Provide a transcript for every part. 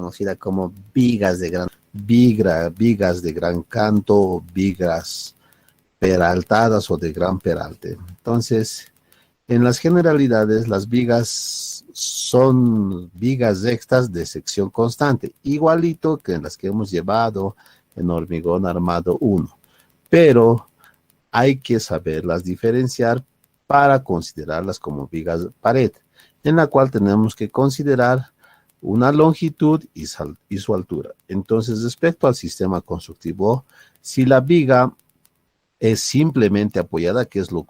conocida como vigas de gran canto, o vigas peraltadas o de gran peralte. Entonces, en las generalidades, las vigas son vigas rectas de sección constante, igualito que en las que hemos llevado en hormigón armado 1. Pero hay que saberlas diferenciar para considerarlas como vigas pared, en la cual tenemos que considerar una longitud y su altura. Entonces, respecto al sistema constructivo, si la viga es simplemente apoyada, que es lo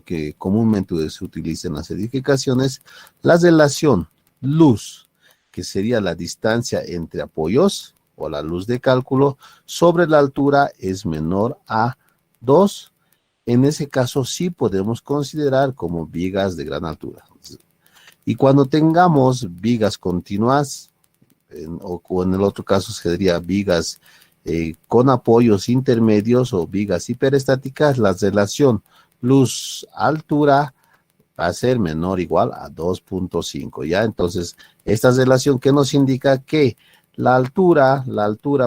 que comúnmente se utiliza en las edificaciones, la relación luz, que sería la distancia entre apoyos o la luz de cálculo, sobre la altura es menor a 2. En ese caso sí podemos considerar como vigas de gran altura. Y cuando tengamos vigas continuas, o en el otro caso sería vigas con apoyos intermedios o vigas hiperestáticas, la relación luz-altura va a ser menor o igual a 2.5, ¿ya? Entonces, esta relación que nos indica que la altura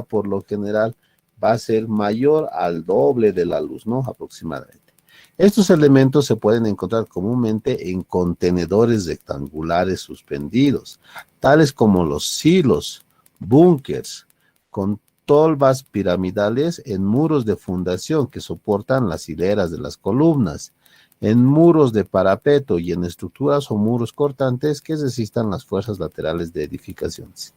por lo general va a ser mayor al doble de la luz, ¿no? Aproximadamente. Estos elementos se pueden encontrar comúnmente en contenedores rectangulares suspendidos, tales como los silos, búnkers, con tolvas piramidales en muros de fundación que soportan las hileras de las columnas, en muros de parapeto y en estructuras o muros cortantes que resistan las fuerzas laterales de edificaciones.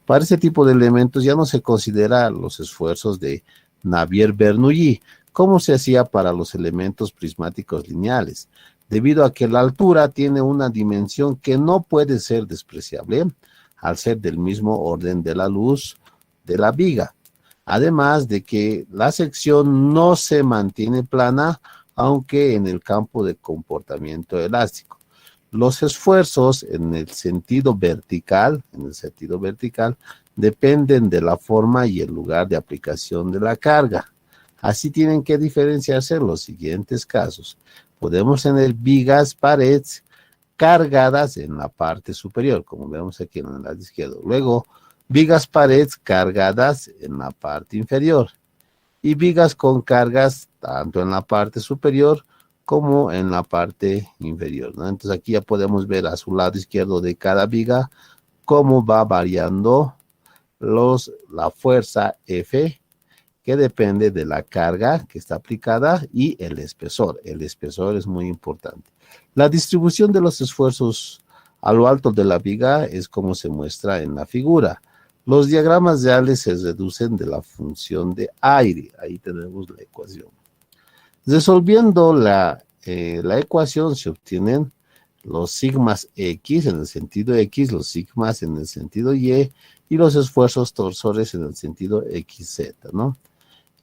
Para este tipo de elementos ya no se consideran los esfuerzos de Navier-Bernoulli, como se hacía para los elementos prismáticos lineales, debido a que la altura tiene una dimensión que no puede ser despreciable, al ser del mismo orden de la luz de la viga. Además de que la sección no se mantiene plana, aunque en el campo de comportamiento elástico. Los esfuerzos en el sentido vertical, dependen de la forma y el lugar de aplicación de la carga. Así tienen que diferenciarse los siguientes casos. Podemos tener vigas paredes cargadas en la parte superior, como vemos aquí en el lado izquierdo. Luego, vigas paredes cargadas en la parte inferior. Y vigas con cargas tanto en la parte superior como en la parte inferior, ¿no? Entonces aquí ya podemos ver a su lado izquierdo de cada viga cómo va variando la fuerza F, que depende de la carga que está aplicada, y el espesor. El espesor es muy importante. La distribución de los esfuerzos a lo alto de la viga es como se muestra en la figura. Los diagramas reales se reducen de la función de aire. Ahí tenemos la ecuación. Resolviendo la ecuación se obtienen los sigmas X en el sentido X, los sigmas en el sentido Y y los esfuerzos torsores en el sentido XZ, ¿no?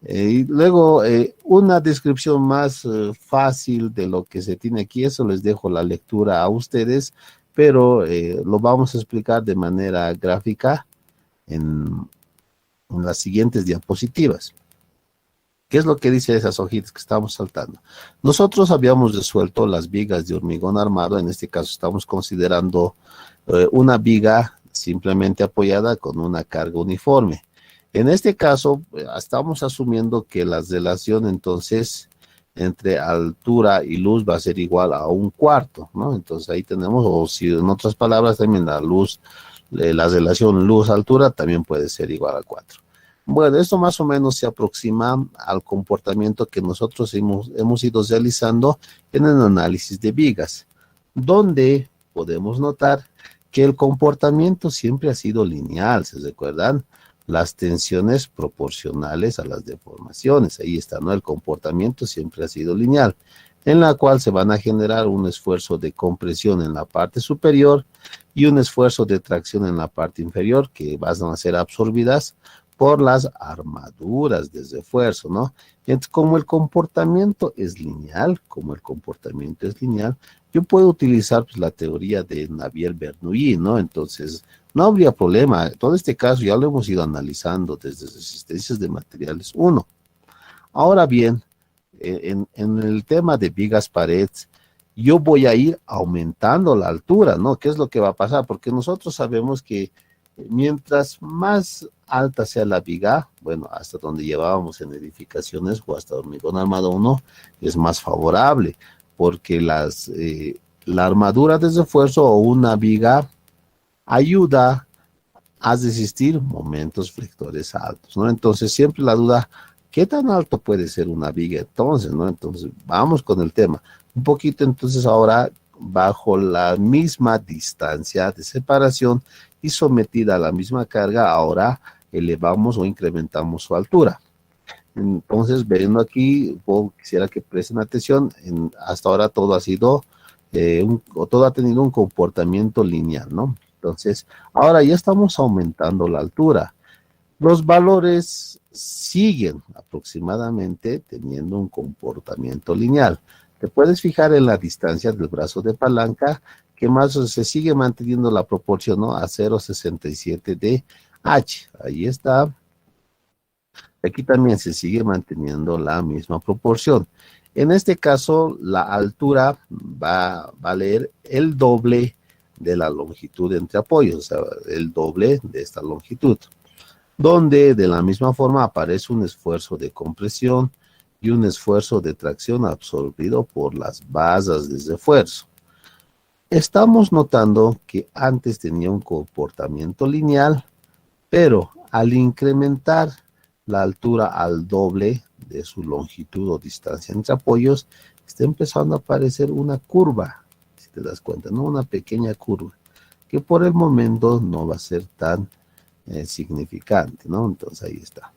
Y luego, una descripción más fácil de lo que se tiene aquí, eso les dejo la lectura a ustedes, pero lo vamos a explicar de manera gráfica en las siguientes diapositivas. ¿Qué es lo que dice esas hojitas que estamos saltando? Nosotros habíamos resuelto las vigas de hormigón armado, en este caso estamos considerando una viga simplemente apoyada con una carga uniforme. En este caso, estamos asumiendo que la relación entonces entre altura y luz va a ser igual a 1/4, ¿no? Entonces ahí tenemos, o si en otras palabras también la relación luz-altura también puede ser igual a 4. Bueno, esto más o menos se aproxima al comportamiento que nosotros hemos ido realizando en el análisis de vigas, donde podemos notar que el comportamiento siempre ha sido lineal, ¿se recuerdan? Las tensiones proporcionales a las deformaciones, ahí está, ¿no? El comportamiento siempre ha sido lineal, en la cual se van a generar un esfuerzo de compresión en la parte superior y un esfuerzo de tracción en la parte inferior, que van a ser absorbidas por las armaduras de refuerzo, ¿no? Entonces, como el comportamiento es lineal, yo puedo utilizar pues, la teoría de Navier-Bernoulli, ¿no? Entonces, no habría problema. Todo este caso ya lo hemos ido analizando desde resistencias de materiales 1. Ahora bien, en el tema de vigas paredes, yo voy a ir aumentando la altura, ¿no? ¿Qué es lo que va a pasar? Porque nosotros sabemos que Mientras más alta sea la viga, bueno, hasta donde llevábamos en edificaciones o hasta hormigón armado 1, es más favorable, porque la armadura de refuerzo o una viga ayuda a resistir momentos flectores altos, ¿no? Entonces, siempre la duda, ¿qué tan alto puede ser una viga entonces, no? Entonces, vamos con el tema. Un poquito entonces ahora, bajo la misma distancia de separación y sometida a la misma carga, ahora elevamos o incrementamos su altura. Entonces, viendo aquí, quisiera que presten atención, hasta ahora todo ha sido, todo ha tenido un comportamiento lineal, ¿no? Entonces, ahora ya estamos aumentando la altura. Los valores siguen aproximadamente teniendo un comportamiento lineal. Te puedes fijar en la distancia del brazo de palanca, que más se sigue manteniendo la proporción, ¿no? A 0,67 de H. Ahí está. Aquí también se sigue manteniendo la misma proporción. En este caso, la altura va a valer el doble de la longitud entre apoyos, o sea, el doble de esta longitud, donde de la misma forma aparece un esfuerzo de compresión y un esfuerzo de tracción absorbido por las basas de refuerzo. Estamos notando que antes tenía un comportamiento lineal, pero al incrementar la altura al doble de su longitud o distancia entre apoyos, está empezando a aparecer una curva, si te das cuenta, ¿no? Una pequeña curva, que por el momento no va a ser tan significante, ¿no? Entonces ahí está,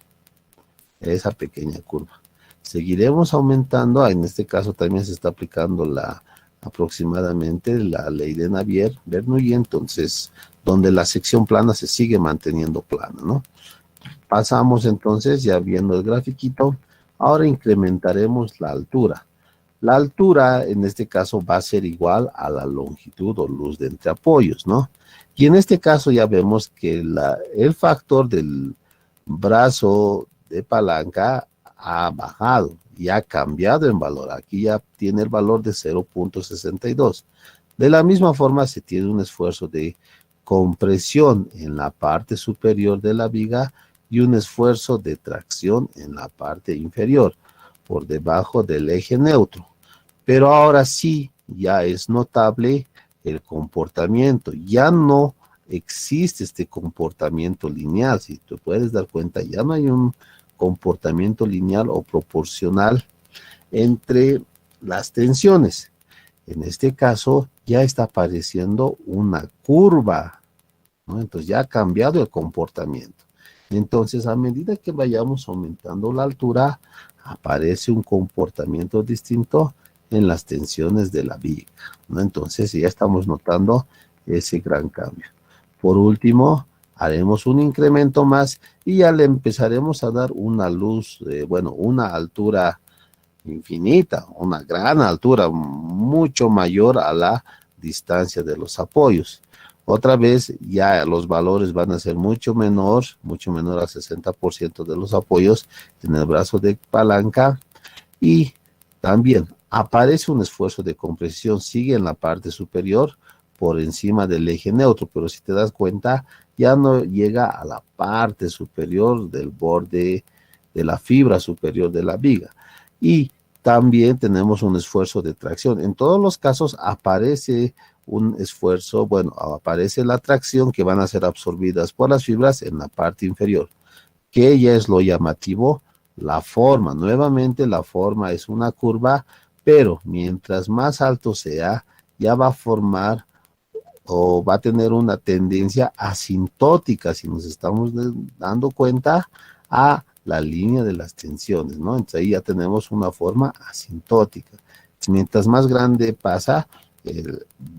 esa pequeña curva. Seguiremos aumentando, en este caso también se está aplicando aproximadamente la ley de Navier-Bernoulli, entonces, donde la sección plana se sigue manteniendo plana, ¿no? Pasamos entonces, ya viendo el grafiquito, ahora incrementaremos la altura. La altura, en este caso, va a ser igual a la longitud o luz de entre apoyos, ¿no? Y en este caso ya vemos que el factor del brazo de palanca ha bajado y ha cambiado en valor. Aquí ya tiene el valor de 0,62. De la misma forma, se tiene un esfuerzo de compresión en la parte superior de la viga y un esfuerzo de tracción en la parte inferior, por debajo del eje neutro. Pero ahora sí, ya es notable el comportamiento. Ya no existe este comportamiento lineal. Si te puedes dar cuenta, ya no hay un comportamiento lineal o proporcional entre las tensiones. En este caso, ya está apareciendo una curva, ¿no? Entonces ya ha cambiado el comportamiento. Entonces, a medida que vayamos aumentando la altura, aparece un comportamiento distinto en las tensiones de la viga, ¿no? Entonces, ya estamos notando ese gran cambio. Por último, haremos un incremento más y ya le empezaremos a dar una luz, una altura infinita, una gran altura, mucho mayor a la distancia de los apoyos. Otra vez ya los valores van a ser mucho menor al 60% de los apoyos en el brazo de palanca, y también aparece un esfuerzo de compresión, sigue en la parte superior por encima del eje neutro, pero si te das cuenta ya no llega a la parte superior del borde de la fibra superior de la viga. Y también tenemos un esfuerzo de tracción. En todos los casos aparece un esfuerzo, aparece la tracción que van a ser absorbidas por las fibras en la parte inferior, que ya es lo llamativo, la forma. Nuevamente la forma es una curva, pero mientras más alto sea, ya va a formar o va a tener una tendencia asintótica, si nos estamos dando cuenta, a la línea de las tensiones, ¿no? Entonces ahí ya tenemos una forma asintótica. Mientras más grande pasa,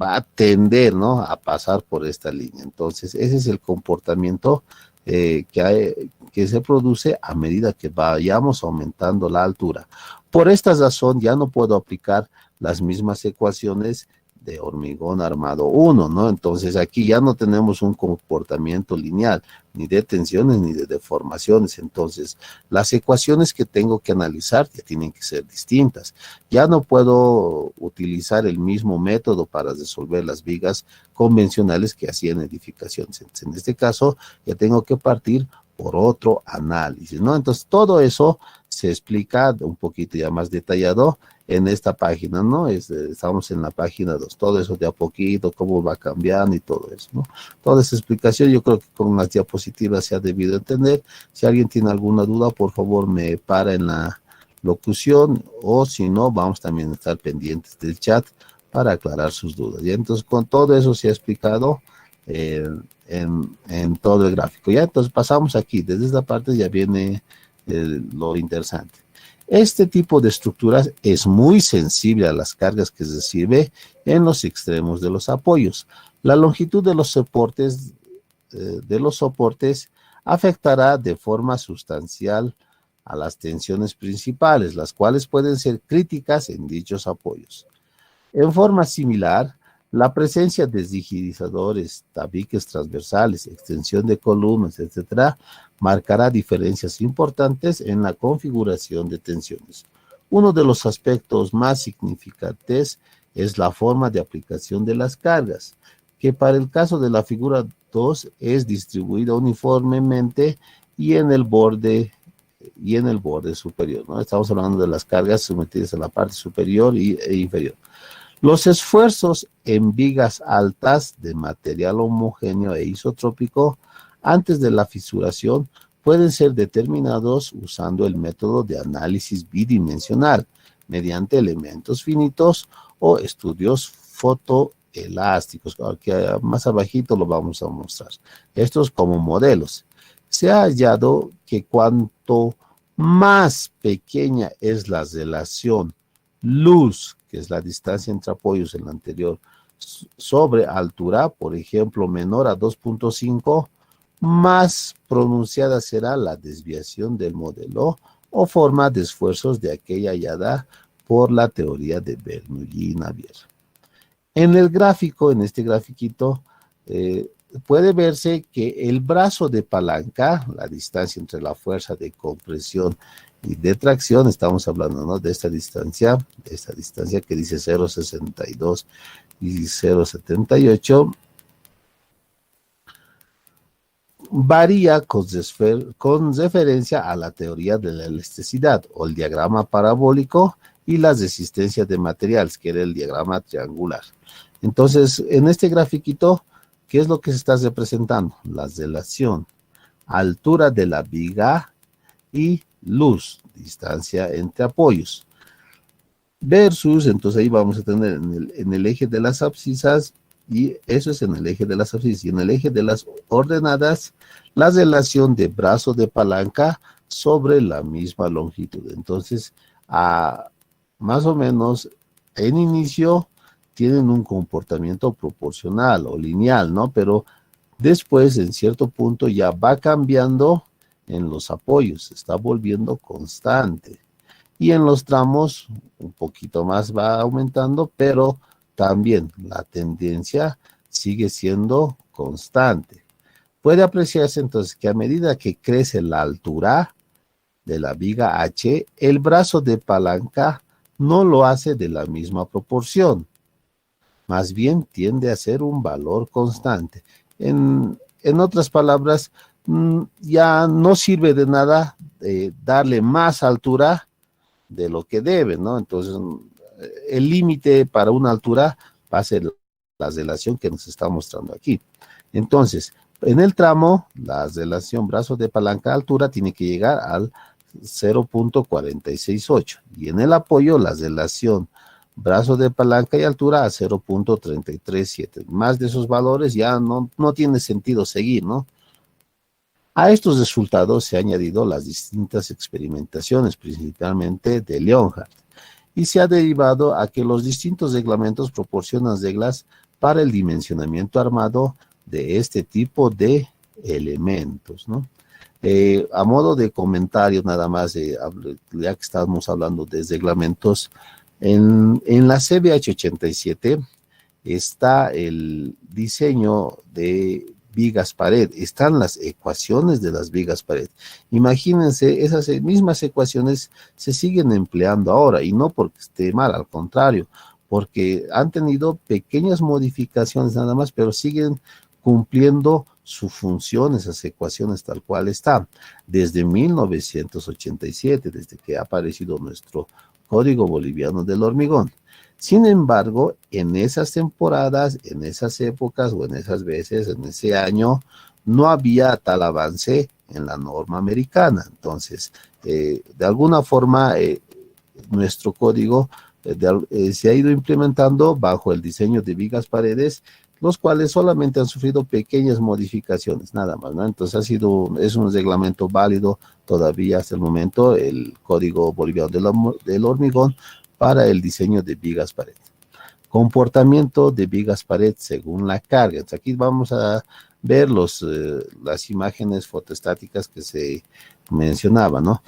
va a tender, ¿no?, a pasar por esta línea. Entonces ese es el comportamiento que se produce a medida que vayamos aumentando la altura. Por esta razón ya no puedo aplicar las mismas ecuaciones de hormigón armado 1, ¿no? Entonces aquí ya no tenemos un comportamiento lineal, ni de tensiones ni de deformaciones. Entonces las ecuaciones que tengo que analizar ya tienen que ser distintas. Ya no puedo utilizar el mismo método para resolver las vigas convencionales que hacía en edificaciones. En este caso ya tengo que partir por otro análisis, ¿no? Entonces todo eso se explica un poquito ya más detallado en esta página, ¿no? Estamos en la página 2, todo eso de a poquito, cómo va cambiando y todo eso, ¿no? Toda esa explicación yo creo que con las diapositivas se ha debido entender. Si alguien tiene alguna duda, por favor me para en la locución, o si no, vamos también a estar pendientes del chat para aclarar sus dudas. Y entonces con todo eso se ha explicado en todo el gráfico. Ya, entonces pasamos aquí, desde esta parte ya viene lo interesante. Este tipo de estructuras es muy sensible a las cargas que recibe en los extremos de los apoyos. La longitud de los soportes afectará de forma sustancial a las tensiones principales, las cuales pueden ser críticas en dichos apoyos. En forma similar, la presencia de digitalizadores, tabiques transversales, extensión de columnas, etcétera, marcará diferencias importantes en la configuración de tensiones. Uno de los aspectos más significantes es la forma de aplicación de las cargas, que para el caso de la figura 2 es distribuida uniformemente y en el borde superior, ¿no? Estamos hablando de las cargas sometidas a la parte superior e inferior. Los esfuerzos en vigas altas de material homogéneo e isotrópico antes de la fisuración pueden ser determinados usando el método de análisis bidimensional mediante elementos finitos o estudios fotoelásticos. Aquí más abajito lo vamos a mostrar. Estos como modelos. Se ha hallado que cuanto más pequeña es la relación luz, que es la distancia entre apoyos en la anterior, sobre altura, por ejemplo, menor a 2.5, más pronunciada será la desviación del modelo o forma de esfuerzos de aquella hallada por la teoría de Bernoulli y Navier. En el gráfico, en este grafiquito, puede verse que el brazo de palanca, la distancia entre la fuerza de compresión y de tracción, estamos hablando, ¿no?, de esta distancia que dice 0,62 y 0,78, varía con referencia a la teoría de la elasticidad o el diagrama parabólico y las resistencias de materiales, que era el diagrama triangular. Entonces, en este grafiquito, ¿qué es lo que se está representando? La relación altura de la viga y luz, distancia entre apoyos, versus, entonces ahí vamos a tener en el eje de las abscisas, y eso es en el eje de las abscisas, y en el eje de las ordenadas, la relación de brazo de palanca sobre la misma longitud. Entonces, más o menos, en inicio, tienen un comportamiento proporcional o lineal, ¿no? Pero después, en cierto punto, ya va cambiando en los apoyos, se está volviendo constante. Y en los tramos, un poquito más va aumentando, pero también la tendencia sigue siendo constante. Puede apreciarse entonces que a medida que crece la altura de la viga H, el brazo de palanca no lo hace de la misma proporción. Más bien tiende a ser un valor constante. En otras palabras, ya no sirve de nada darle más altura de lo que debe, ¿no? Entonces, el límite para una altura va a ser la relación que nos está mostrando aquí. Entonces, en el tramo, la relación brazo de palanca altura tiene que llegar al 0.468, y en el apoyo, la relación brazo de palanca y altura a 0.337. Más de esos valores ya no tiene sentido seguir, ¿no? A estos resultados se han añadido las distintas experimentaciones, principalmente de Leonhardt, y se ha derivado a que los distintos reglamentos proporcionan reglas para el dimensionamiento armado de este tipo de elementos, ¿no? A modo de comentario nada más, ya que estamos hablando de reglamentos, en la CBH 87 está el diseño de vigas pared, están las ecuaciones de las vigas pared. Imagínense, esas mismas ecuaciones se siguen empleando ahora, y no porque esté mal, al contrario, porque han tenido pequeñas modificaciones nada más, pero siguen cumpliendo su función, esas ecuaciones tal cual están, desde 1987, desde que ha aparecido nuestro Código Boliviano del Hormigón. Sin embargo, en esas temporadas, en esas épocas o en esas veces, en ese año, no había tal avance en la norma americana. Entonces, de alguna forma, nuestro código se ha ido implementando bajo el diseño de vigas paredes, los cuales solamente han sufrido pequeñas modificaciones, nada más, ¿no? Entonces es un reglamento válido todavía hasta el momento, el Código Boliviano del Hormigón, para el diseño de vigas pared. Comportamiento de vigas pared según la carga. Entonces aquí vamos a ver las imágenes fotostáticas que se mencionaban, ¿no?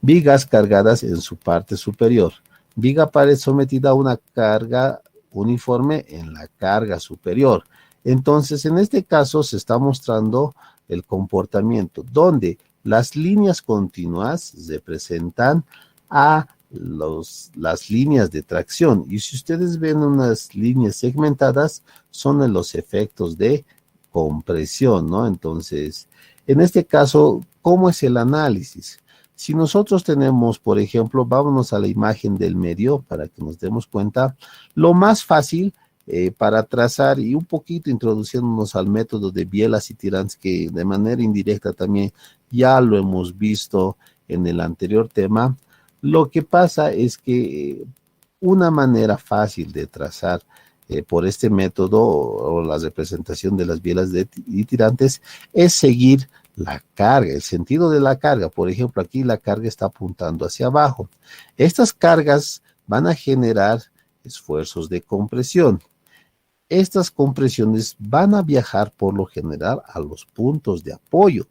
Vigas cargadas en su parte superior. Viga pared sometida a una carga uniforme en la carga superior. Entonces, en este caso se está mostrando el comportamiento, donde las líneas continuas representan a las líneas de tracción. Y si ustedes ven unas líneas segmentadas, son los efectos de compresión, ¿no? Entonces, en este caso, ¿cómo es el análisis? Si nosotros tenemos, por ejemplo, vámonos a la imagen del medio para que nos demos cuenta, lo más fácil para trazar y un poquito introduciéndonos al método de bielas y tirantes, que de manera indirecta también ya lo hemos visto en el anterior tema. Lo que pasa es que una manera fácil de trazar por este método o la representación de las bielas y tirantes es seguir la carga, el sentido de la carga. Por ejemplo, aquí la carga está apuntando hacia abajo. Estas cargas van a generar esfuerzos de compresión. Estas compresiones van a viajar por lo general a los puntos de apoyo.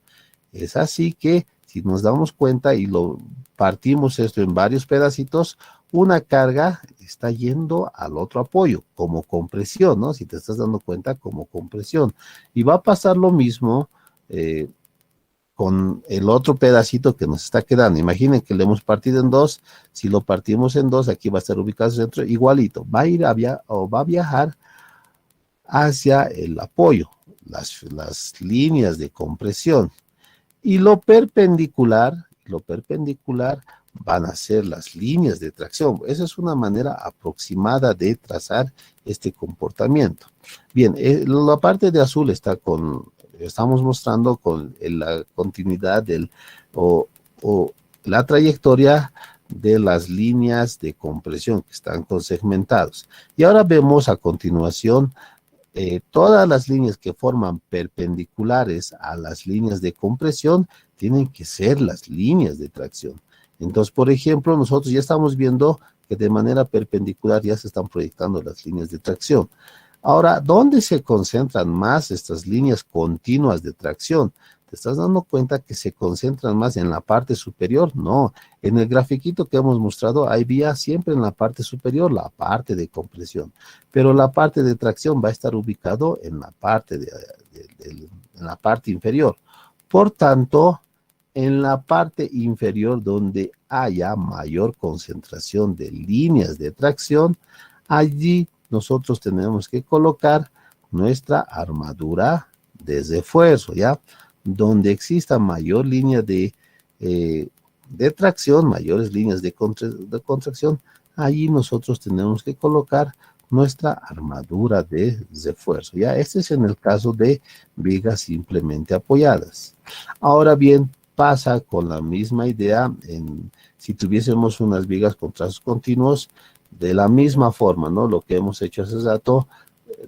Es así que si nos damos cuenta y lo partimos esto en varios pedacitos, una carga está yendo al otro apoyo como compresión, ¿no? Si te estás dando cuenta, como compresión. Y va a pasar lo mismo con el otro pedacito que nos está quedando. Imaginen que lo hemos partido en dos. Si lo partimos en dos, aquí va a estar ubicado el centro, igualito. Va a ir va a viajar hacia el apoyo, las líneas de compresión. Y lo perpendicular van a ser las líneas de tracción. Esa es una manera aproximada de trazar este comportamiento. Bien, la parte de azul estamos mostrando con la continuidad o la trayectoria de las líneas de compresión que están con segmentados. Y ahora vemos a continuación todas las líneas que forman perpendiculares a las líneas de compresión tienen que ser las líneas de tracción. Entonces, por ejemplo, nosotros ya estamos viendo que de manera perpendicular ya se están proyectando las líneas de tracción. Ahora, ¿dónde se concentran más estas líneas continuas de tracción? ¿Te estás dando cuenta que se concentran más en la parte superior? No, en el grafiquito que hemos mostrado, hay vía siempre en la parte superior, la parte de compresión, pero la parte de tracción va a estar ubicado en la parte, en la parte inferior. Por tanto, en la parte inferior donde haya mayor concentración de líneas de tracción, allí nosotros tenemos que colocar nuestra armadura de refuerzo, ¿ya? Donde exista mayor línea de tracción, mayores líneas de contracción, allí nosotros tenemos que colocar nuestra armadura de refuerzo, ¿ya? Este es en el caso de vigas simplemente apoyadas. Ahora bien, pasa con la misma idea si tuviésemos unas vigas con trazos continuos, de la misma forma, ¿no? Lo que hemos hecho hace rato,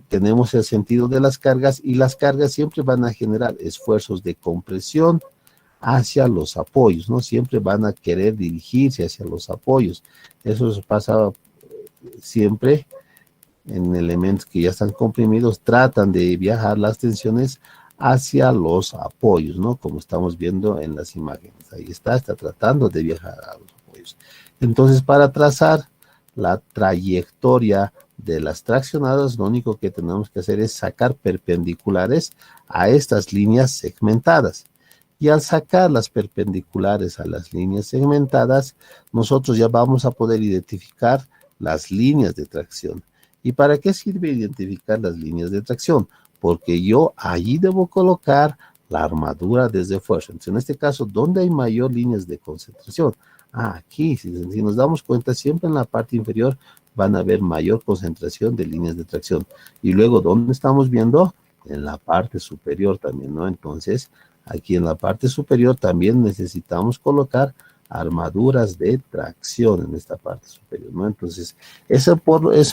tenemos el sentido de las cargas y las cargas siempre van a generar esfuerzos de compresión hacia los apoyos, ¿no? Siempre van a querer dirigirse hacia los apoyos. Eso pasa siempre en elementos que ya están comprimidos, tratan de viajar las tensiones hacia los apoyos, ¿no? Como estamos viendo en las imágenes. Ahí está tratando de viajar a los apoyos. Entonces, para trazar la trayectoria de las traccionadas, lo único que tenemos que hacer es sacar perpendiculares a estas líneas segmentadas. Y al sacar las perpendiculares a las líneas segmentadas, nosotros ya vamos a poder identificar las líneas de tracción. ¿Y para qué sirve identificar las líneas de tracción? Porque yo allí debo colocar la armadura desde fuerza. Entonces, en este caso, ¿dónde hay mayor líneas de concentración? Aquí, si nos damos cuenta, siempre en la parte inferior van a haber mayor concentración de líneas de tracción. Y luego, ¿dónde estamos viendo? En la parte superior también, ¿no? Entonces, aquí en la parte superior también necesitamos colocar armaduras de tracción en esta parte superior, ¿no? Entonces, eso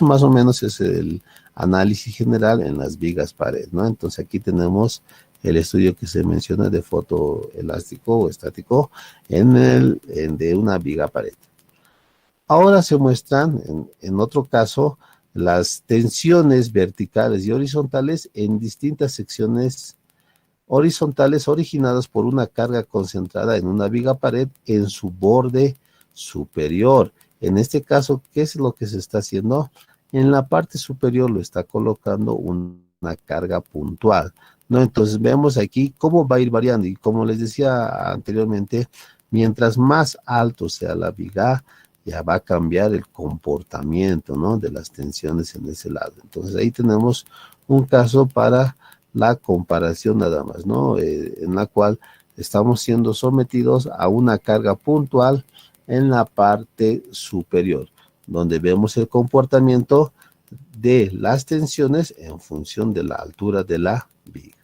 más o menos es el análisis general en las vigas pared, ¿no? Entonces, aquí tenemos el estudio que se menciona de fotoelástico o estático de una viga pared. Ahora se muestran, en otro caso, las tensiones verticales y horizontales en distintas secciones horizontales originadas por una carga concentrada en una viga pared en su borde superior. En este caso, ¿qué es lo que se está haciendo? En la parte superior lo está colocando una carga puntual, ¿no? Entonces vemos aquí cómo va a ir variando y como les decía anteriormente, mientras más alto sea la viga, ya va a cambiar el comportamiento, ¿no? De las tensiones en ese lado. Entonces ahí tenemos un caso para la comparación nada más, ¿no? En la cual estamos siendo sometidos a una carga puntual en la parte superior, donde vemos el comportamiento de las tensiones en función de la altura de la viga.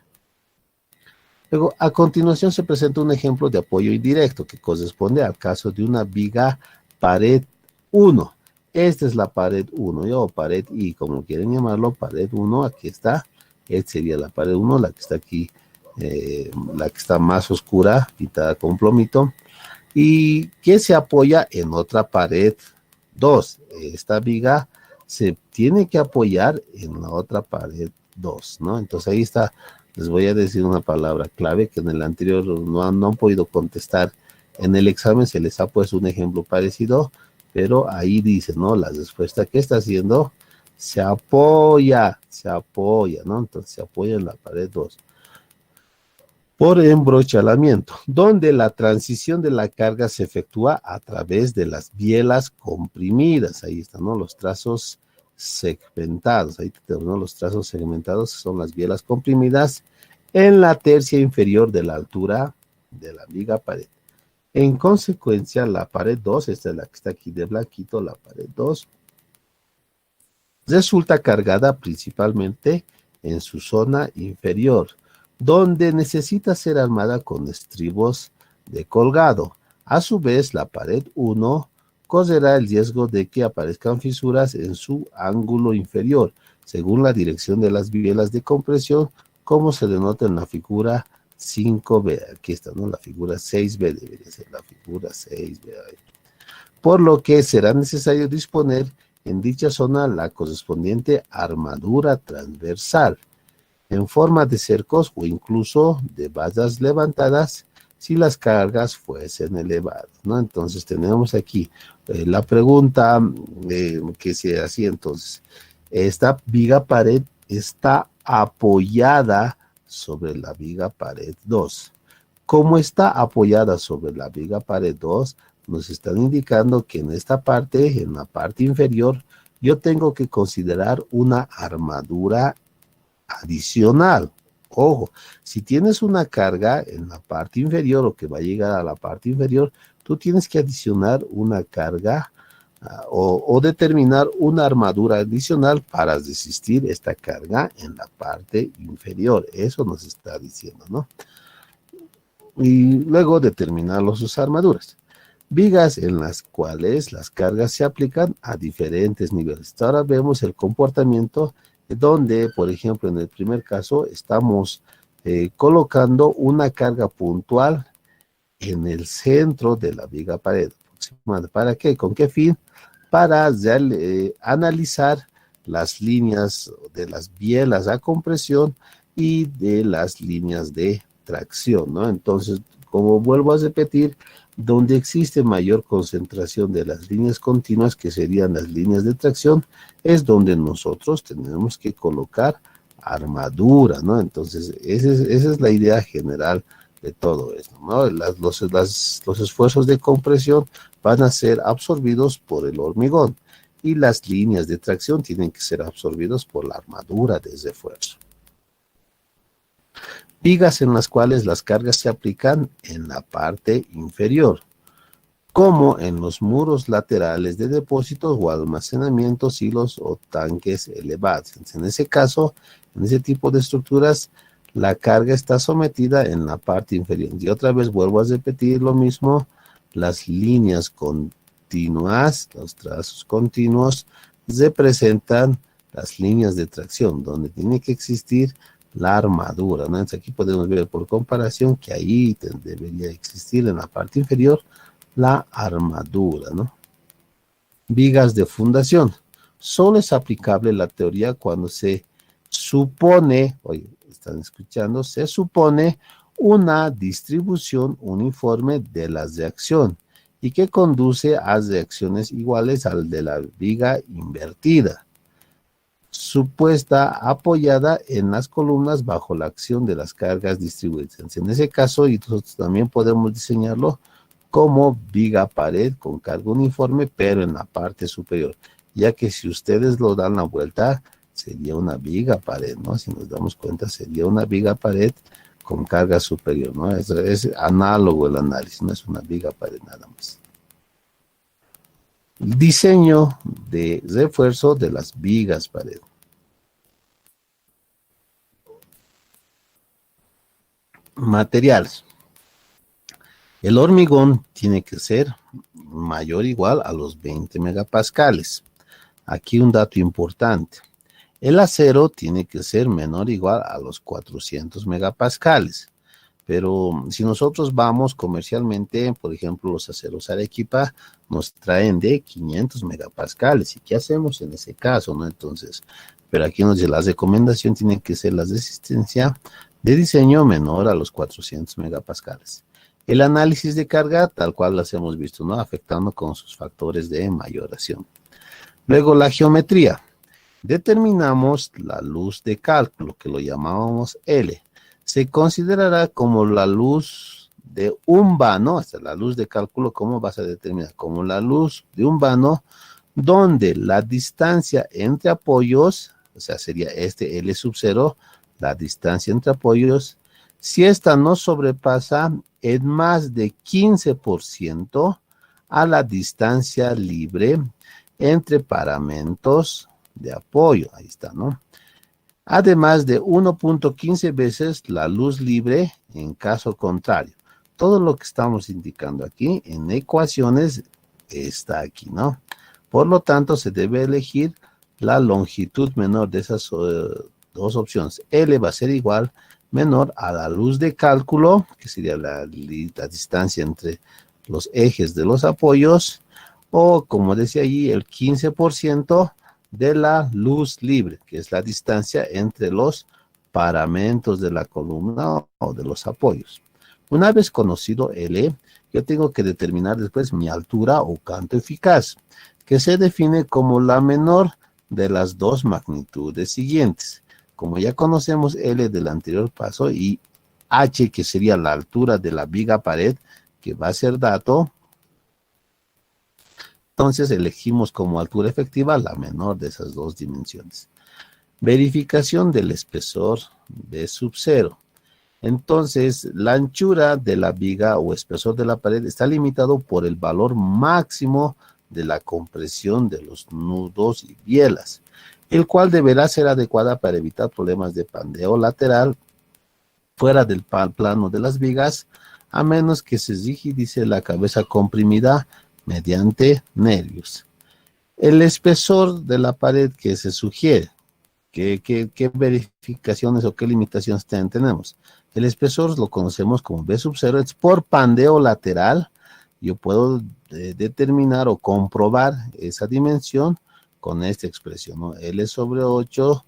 Luego, a continuación se presenta un ejemplo de apoyo indirecto que corresponde al caso de una viga pared 1. Esta es la pared 1, o pared I, como quieren llamarlo, pared 1, aquí está. Esta sería la pared 1, la que está aquí, la que está más oscura, pintada con plomito, y que se apoya en otra pared 2. Esta viga se tiene que apoyar en la otra pared 2, ¿no? Entonces ahí está, les voy a decir una palabra clave que en el anterior no han podido contestar. En el examen se les ha puesto un ejemplo parecido, pero ahí dice, ¿no? La respuesta que está haciendo se apoya, ¿no? Entonces se apoya en la pared 2. Por embrochalamiento, donde la transición de la carga se efectúa a través de las bielas comprimidas. Ahí están, ¿no? Los trazos segmentados. Ahí tenemos, ¿no? Los trazos segmentados son las bielas comprimidas en la tercia inferior de la altura de la viga pared. En consecuencia, la pared 2, esta es la que está aquí de blanquito, la pared 2, resulta cargada principalmente en su zona inferior, donde necesita ser armada con estribos de colgado. A su vez, la pared 1 correrá el riesgo de que aparezcan fisuras en su ángulo inferior, según la dirección de las bielas de compresión, como se denota en la figura 5B. Aquí está, ¿no? La figura 6B debería ser la figura 6B. Por lo que será necesario disponer en dicha zona la correspondiente armadura transversal, en forma de cercos o incluso de vallas levantadas si las cargas fuesen elevadas, ¿no? Entonces tenemos aquí la pregunta que se hacía entonces. Esta viga pared está apoyada sobre la viga pared 2. Como está apoyada sobre la viga pared 2, nos están indicando que en esta parte, en la parte inferior, yo tengo que considerar una armadura adicional. Ojo, si tienes una carga en la parte inferior o que va a llegar a la parte inferior, tú tienes que adicionar una carga o determinar una armadura adicional para resistir esta carga en la parte inferior. Eso nos está diciendo, ¿no? Y luego determinar sus armaduras. Vigas en las cuales las cargas se aplican a diferentes niveles. Ahora vemos el comportamiento donde, por ejemplo, en el primer caso, estamos colocando una carga puntual en el centro de la viga pared. ¿Para qué? ¿Con qué fin? Para analizar las líneas de las bielas a compresión y de las líneas de tracción, ¿no? Entonces, como vuelvo a repetir, Donde existe mayor concentración de las líneas continuas, que serían las líneas de tracción, es donde nosotros tenemos que colocar armadura, ¿no? Entonces, esa es la idea general de todo esto, ¿no? Los esfuerzos de compresión van a ser absorbidos por el hormigón y las líneas de tracción tienen que ser absorbidas por la armadura de refuerzo. Vigas en las cuales las cargas se aplican en la parte inferior, como en los muros laterales de depósitos o almacenamientos, silos o tanques elevados. En ese caso, en ese tipo de estructuras, la carga está sometida en la parte inferior. Y otra vez vuelvo a repetir lo mismo, las líneas continuas, los trazos continuos, representan las líneas de tracción, donde tiene que existir la armadura, ¿no? Entonces aquí podemos ver por comparación que ahí debería existir en la parte inferior la armadura, ¿no? Vigas de fundación. Solo es aplicable la teoría cuando se supone, oye, están escuchando, se supone una distribución uniforme de la reacción y que conduce a reacciones iguales al de la viga invertida, supuesta apoyada en las columnas bajo la acción de las cargas distribuidas. En ese caso, y nosotros también podemos diseñarlo como viga pared con carga uniforme, pero en la parte superior, ya que si ustedes lo dan la vuelta, sería una viga pared, ¿no? Si nos damos cuenta, sería una viga pared con carga superior, ¿no? Es análogo el análisis, no es una viga pared nada más. Diseño de refuerzo de las vigas pared. Materiales. El hormigón tiene que ser mayor o igual a los 20 megapascales. Aquí un dato importante. El acero tiene que ser menor o igual a los 400 megapascales. Pero si nosotros vamos comercialmente, por ejemplo, los aceros Arequipa nos traen de 500 megapascales. ¿Y qué hacemos en ese caso, no? Entonces, pero aquí nos dice la recomendación tiene que ser la resistencia de diseño menor a los 400 megapascales. El análisis de carga, tal cual las hemos visto, ¿no? Afectando con sus factores de mayoración. Luego, la geometría. Determinamos la luz de cálculo, que lo llamábamos L. Se considerará como la luz de un vano, hasta la luz de cálculo, ¿cómo vas a determinar? Como la luz de un vano, donde la distancia entre apoyos, o sea, sería este L sub 0, la distancia entre apoyos, si esta no sobrepasa en más de 15% a la distancia libre entre paramentos de apoyo, ahí está, ¿no? Además de 1.15 veces la luz libre en caso contrario. Todo lo que estamos indicando aquí en ecuaciones está aquí, ¿no? Por lo tanto, se debe elegir la longitud menor de esas dos opciones. L va a ser igual menor a la luz de cálculo, que sería la distancia entre los ejes de los apoyos, o como decía allí, el 15% de la luz libre, que es la distancia entre los paramentos de la columna o de los apoyos. Una vez conocido L, yo tengo que determinar después mi altura o canto eficaz, que se define como la menor de las dos magnitudes siguientes. Como ya conocemos L del anterior paso y H, que sería la altura de la viga pared, que va a ser dato, entonces elegimos como altura efectiva la menor de esas dos dimensiones. Verificación del espesor de sub 0. Entonces, la anchura de la viga o espesor de la pared está limitado por el valor máximo de la compresión de los nudos y bielas, el cual deberá ser adecuada para evitar problemas de pandeo lateral fuera del plano de las vigas, a menos que se rigidice la cabeza comprimida mediante nervios. El espesor de la pared que se sugiere, ¿qué verificaciones o qué limitaciones tenemos? El espesor lo conocemos como B sub 0, es por pandeo lateral. Yo puedo determinar o comprobar esa dimensión con esta expresión, ¿no? L sobre 8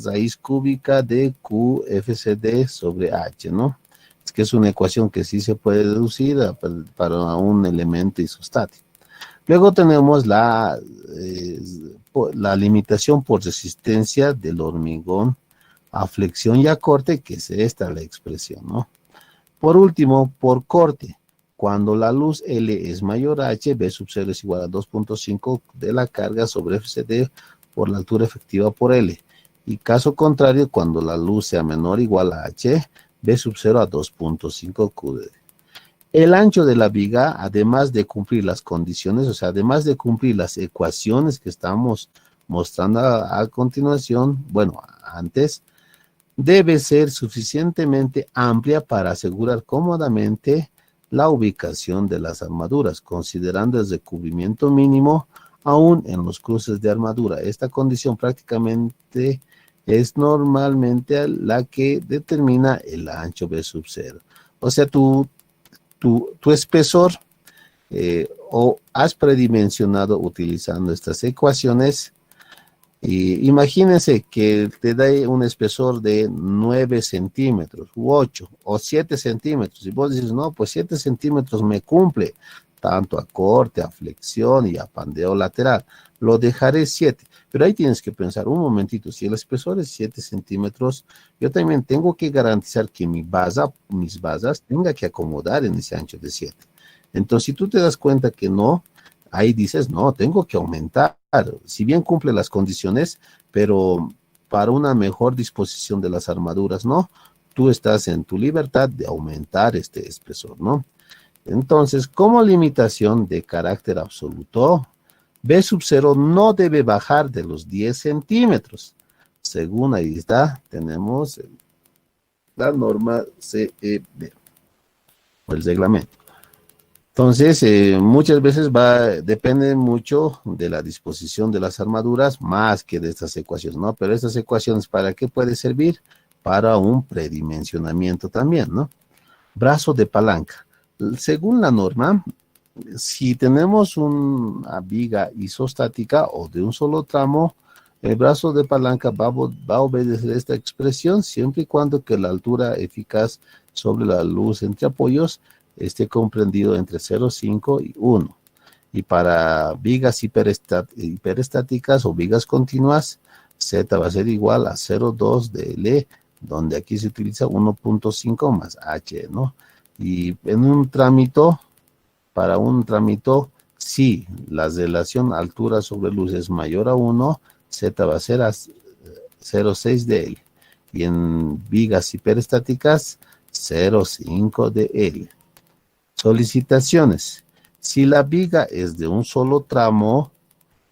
raíz cúbica de QFCD sobre H, ¿no? Es que es una ecuación que sí se puede deducir para un elemento isostático. Luego tenemos la limitación por resistencia del hormigón a flexión y a corte, que es esta la expresión, ¿no? Por último, por corte, cuando la luz L es mayor a H, B sub 0 es igual a 2.5 de la carga sobre FCD por la altura efectiva por L. Y caso contrario, cuando la luz sea menor o igual a H, B sub 0 a 2.5 QD. El ancho de la viga, además de cumplir las condiciones, o sea, además de cumplir las ecuaciones que estamos mostrando a continuación, bueno, antes, debe ser suficientemente amplia para asegurar cómodamente la ubicación de las armaduras, considerando el recubrimiento mínimo aún en los cruces de armadura. Esta condición prácticamente es normalmente la que determina el ancho B sub 0. O sea, tu espesor o has predimensionado utilizando estas ecuaciones. Y imagínense que te da un espesor de 9 centímetros, u 8, o 7 centímetros. Y vos dices, no, pues 7 centímetros me cumple, tanto a corte, a flexión y a pandeo lateral. Lo dejaré 7. Pero ahí tienes que pensar un momentito, si el espesor es 7 centímetros, yo también tengo que garantizar que mis basas tenga que acomodar en ese ancho de 7. Entonces, si tú te das cuenta que no, ahí dices, no, tengo que aumentar. Si bien cumple las condiciones, pero para una mejor disposición de las armaduras, ¿no? Tú estás en tu libertad de aumentar este espesor, ¿no? Entonces, como limitación de carácter absoluto, B sub 0 no debe bajar de los 10 centímetros. Según ahí está, tenemos la norma CEB, o el reglamento. Entonces, muchas veces depende mucho de la disposición de las armaduras más que de estas ecuaciones, ¿no? Pero estas ecuaciones, ¿para qué puede servir? Para un predimensionamiento también, ¿no? Brazo de palanca. Según la norma, si tenemos una viga isostática o de un solo tramo, el brazo de palanca va a obedecer esta expresión siempre y cuando que la altura eficaz sobre la luz entre apoyos esté comprendido entre 0,5 y 1. Y para vigas hiperestáticas o vigas continuas, Z va a ser igual a 0,2 de L, donde aquí se utiliza 1.5 más H, ¿no? Y en un trámite, para un trámite, si la relación altura sobre luz es mayor a 1, Z va a ser a 0,6 de L. Y en vigas hiperestáticas, 0,5 de L. Solicitaciones. Si la viga es de un solo tramo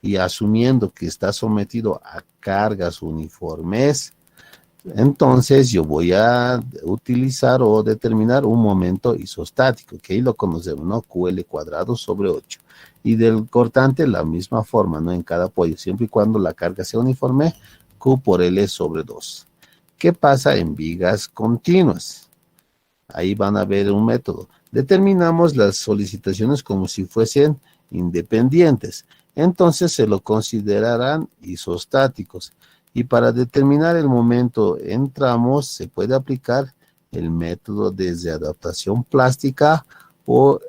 y asumiendo que está sometido a cargas uniformes, entonces yo voy a utilizar o determinar un momento isostático, que ahí lo conocemos, ¿no? QL cuadrado sobre 8. Y del cortante la misma forma, ¿no? En cada apoyo, siempre y cuando la carga sea uniforme, Q por L sobre 2. ¿Qué pasa en vigas continuas? Ahí van a ver un método. Determinamos las solicitaciones como si fuesen independientes. Entonces se lo considerarán isostáticos. Y para determinar el momento en tramos se puede aplicar el método de adaptación plástica o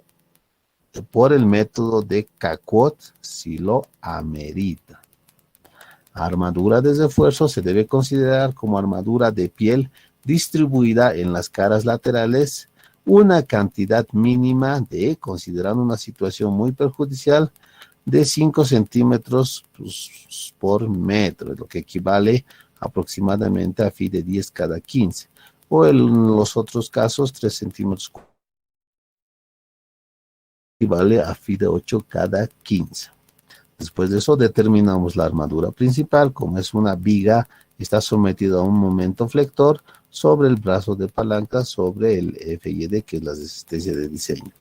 por el método de Cacot si lo amerita. Armadura de refuerzo se debe considerar como armadura de piel distribuida en las caras laterales una cantidad mínima de, considerando una situación muy perjudicial, de 5 centímetros por metro, lo que equivale aproximadamente a phi de 10 cada 15, o en los otros casos 3 centímetros equivale a phi de 8 cada 15. Después de eso determinamos la armadura principal, como es una viga, está sometida a un momento flector sobre el brazo de palanca, sobre el FYD, que es la resistencia de diseño.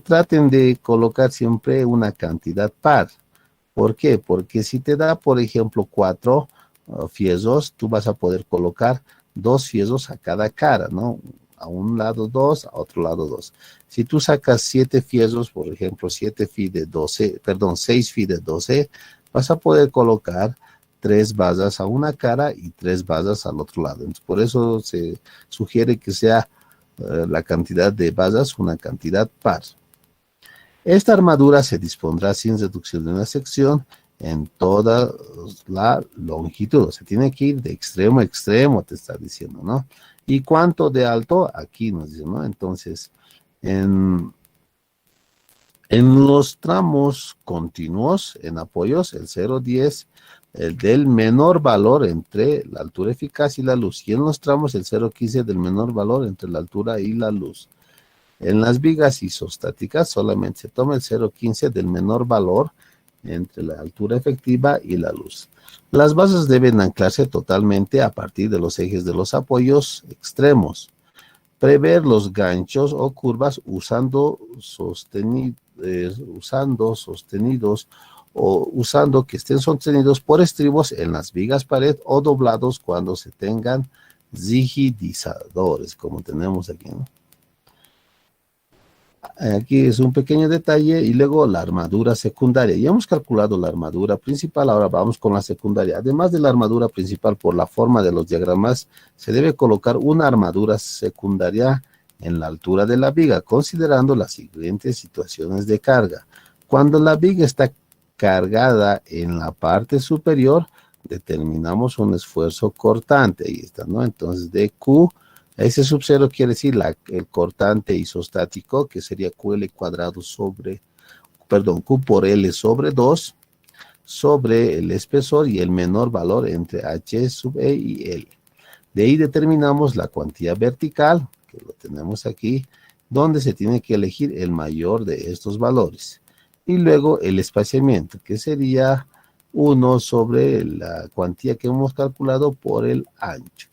Traten de colocar siempre una cantidad par. ¿Por qué? Porque si te da, por ejemplo, 4 fierros, tú vas a poder colocar 2 fierros a cada cara, ¿no? A un lado 2, a otro lado 2. Si tú sacas 7 fierros, por ejemplo, 7 phi de 12, perdón, 6 phi de 12, vas a poder colocar 3 basas a una cara y 3 basas al otro lado. Entonces, por eso se sugiere que sea la cantidad de basas una cantidad par. Esta armadura se dispondrá sin reducción de una sección en toda la longitud. O sea, tiene que ir de extremo a extremo, te está diciendo, ¿no? ¿Y cuánto de alto? Aquí nos dice, ¿no? Entonces, en los tramos continuos, en apoyos, el 0,10, el del menor valor entre la altura eficaz y la luz. Y en los tramos, el 0,15 del menor valor entre la altura y la luz. En las vigas isostáticas solamente se toma el 0,15 del menor valor entre la altura efectiva y la luz. Las bases deben anclarse totalmente a partir de los ejes de los apoyos extremos. Prever los ganchos o curvas usando que estén sostenidos por estribos en las vigas pared o doblados cuando se tengan rigidizadores, como tenemos aquí, ¿no? Aquí es un pequeño detalle y luego la armadura secundaria. Ya hemos calculado la armadura principal, ahora vamos con la secundaria. Además de la armadura principal, por la forma de los diagramas, se debe colocar una armadura secundaria en la altura de la viga, considerando las siguientes situaciones de carga. Cuando la viga está cargada en la parte superior, determinamos un esfuerzo cortante. Ahí está, ¿no? Entonces, dQ. Ese sub-0 quiere decir el cortante isostático, que sería QL cuadrado Q por L sobre 2, sobre el espesor y el menor valor entre H sub E y L. De ahí determinamos la cuantía vertical, que lo tenemos aquí, donde se tiene que elegir el mayor de estos valores. Y luego el espaciamiento, que sería 1 sobre la cuantía que hemos calculado por el ancho.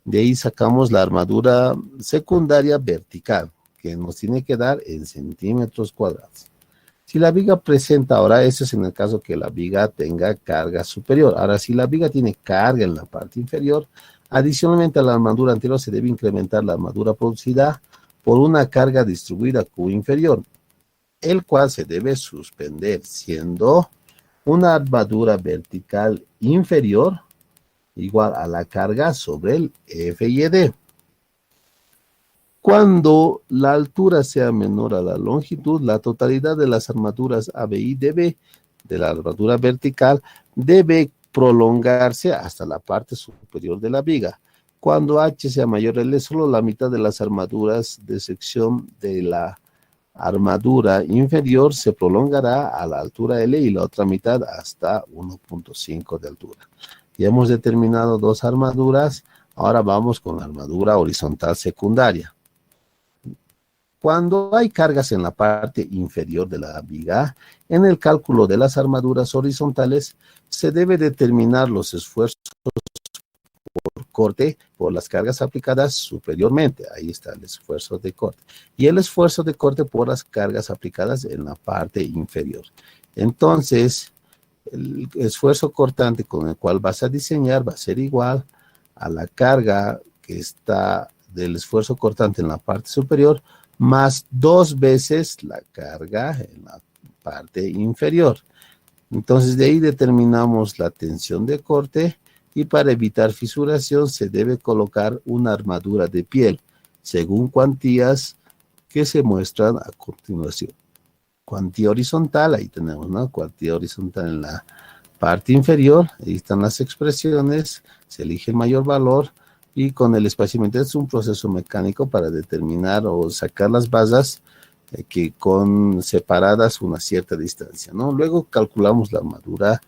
De ahí sacamos la armadura secundaria vertical, que nos tiene que dar en centímetros cuadrados. Si la viga presenta, ahora eso es en el caso que la viga tenga carga superior. Ahora, si la viga tiene carga en la parte inferior, adicionalmente a la armadura anterior se debe incrementar la armadura producida por una carga distribuida Q inferior, el cual se debe suspender, siendo una armadura vertical inferior igual a la carga sobre el F y D. Cuando la altura sea menor a la longitud, la totalidad de las armaduras AB y DB de la armadura vertical debe prolongarse hasta la parte superior de la viga. Cuando H sea mayor a L, solo la mitad de las armaduras de sección de la armadura inferior se prolongará a la altura L y la otra mitad hasta 1.5 de altura. Ya hemos determinado dos armaduras, ahora vamos con la armadura horizontal secundaria. Cuando hay cargas en la parte inferior de la viga, en el cálculo de las armaduras horizontales se debe determinar los esfuerzos por corte por las cargas aplicadas superiormente. Ahí está el esfuerzo de corte. Y el esfuerzo de corte por las cargas aplicadas en la parte inferior. Entonces, el esfuerzo cortante con el cual vas a diseñar va a ser igual a la carga que está del esfuerzo cortante en la parte superior más 2 veces la carga en la parte inferior. Entonces de ahí determinamos la tensión de corte y para evitar fisuración se debe colocar una armadura de piel según cuantías que se muestran a continuación. Cuantía horizontal, ahí tenemos, ¿no? Cuantía horizontal en la parte inferior, ahí están las expresiones, se elige el mayor valor y con el espaciamiento es un proceso mecánico para determinar o sacar las basas que con separadas una cierta distancia, ¿no? Luego calculamos la armadura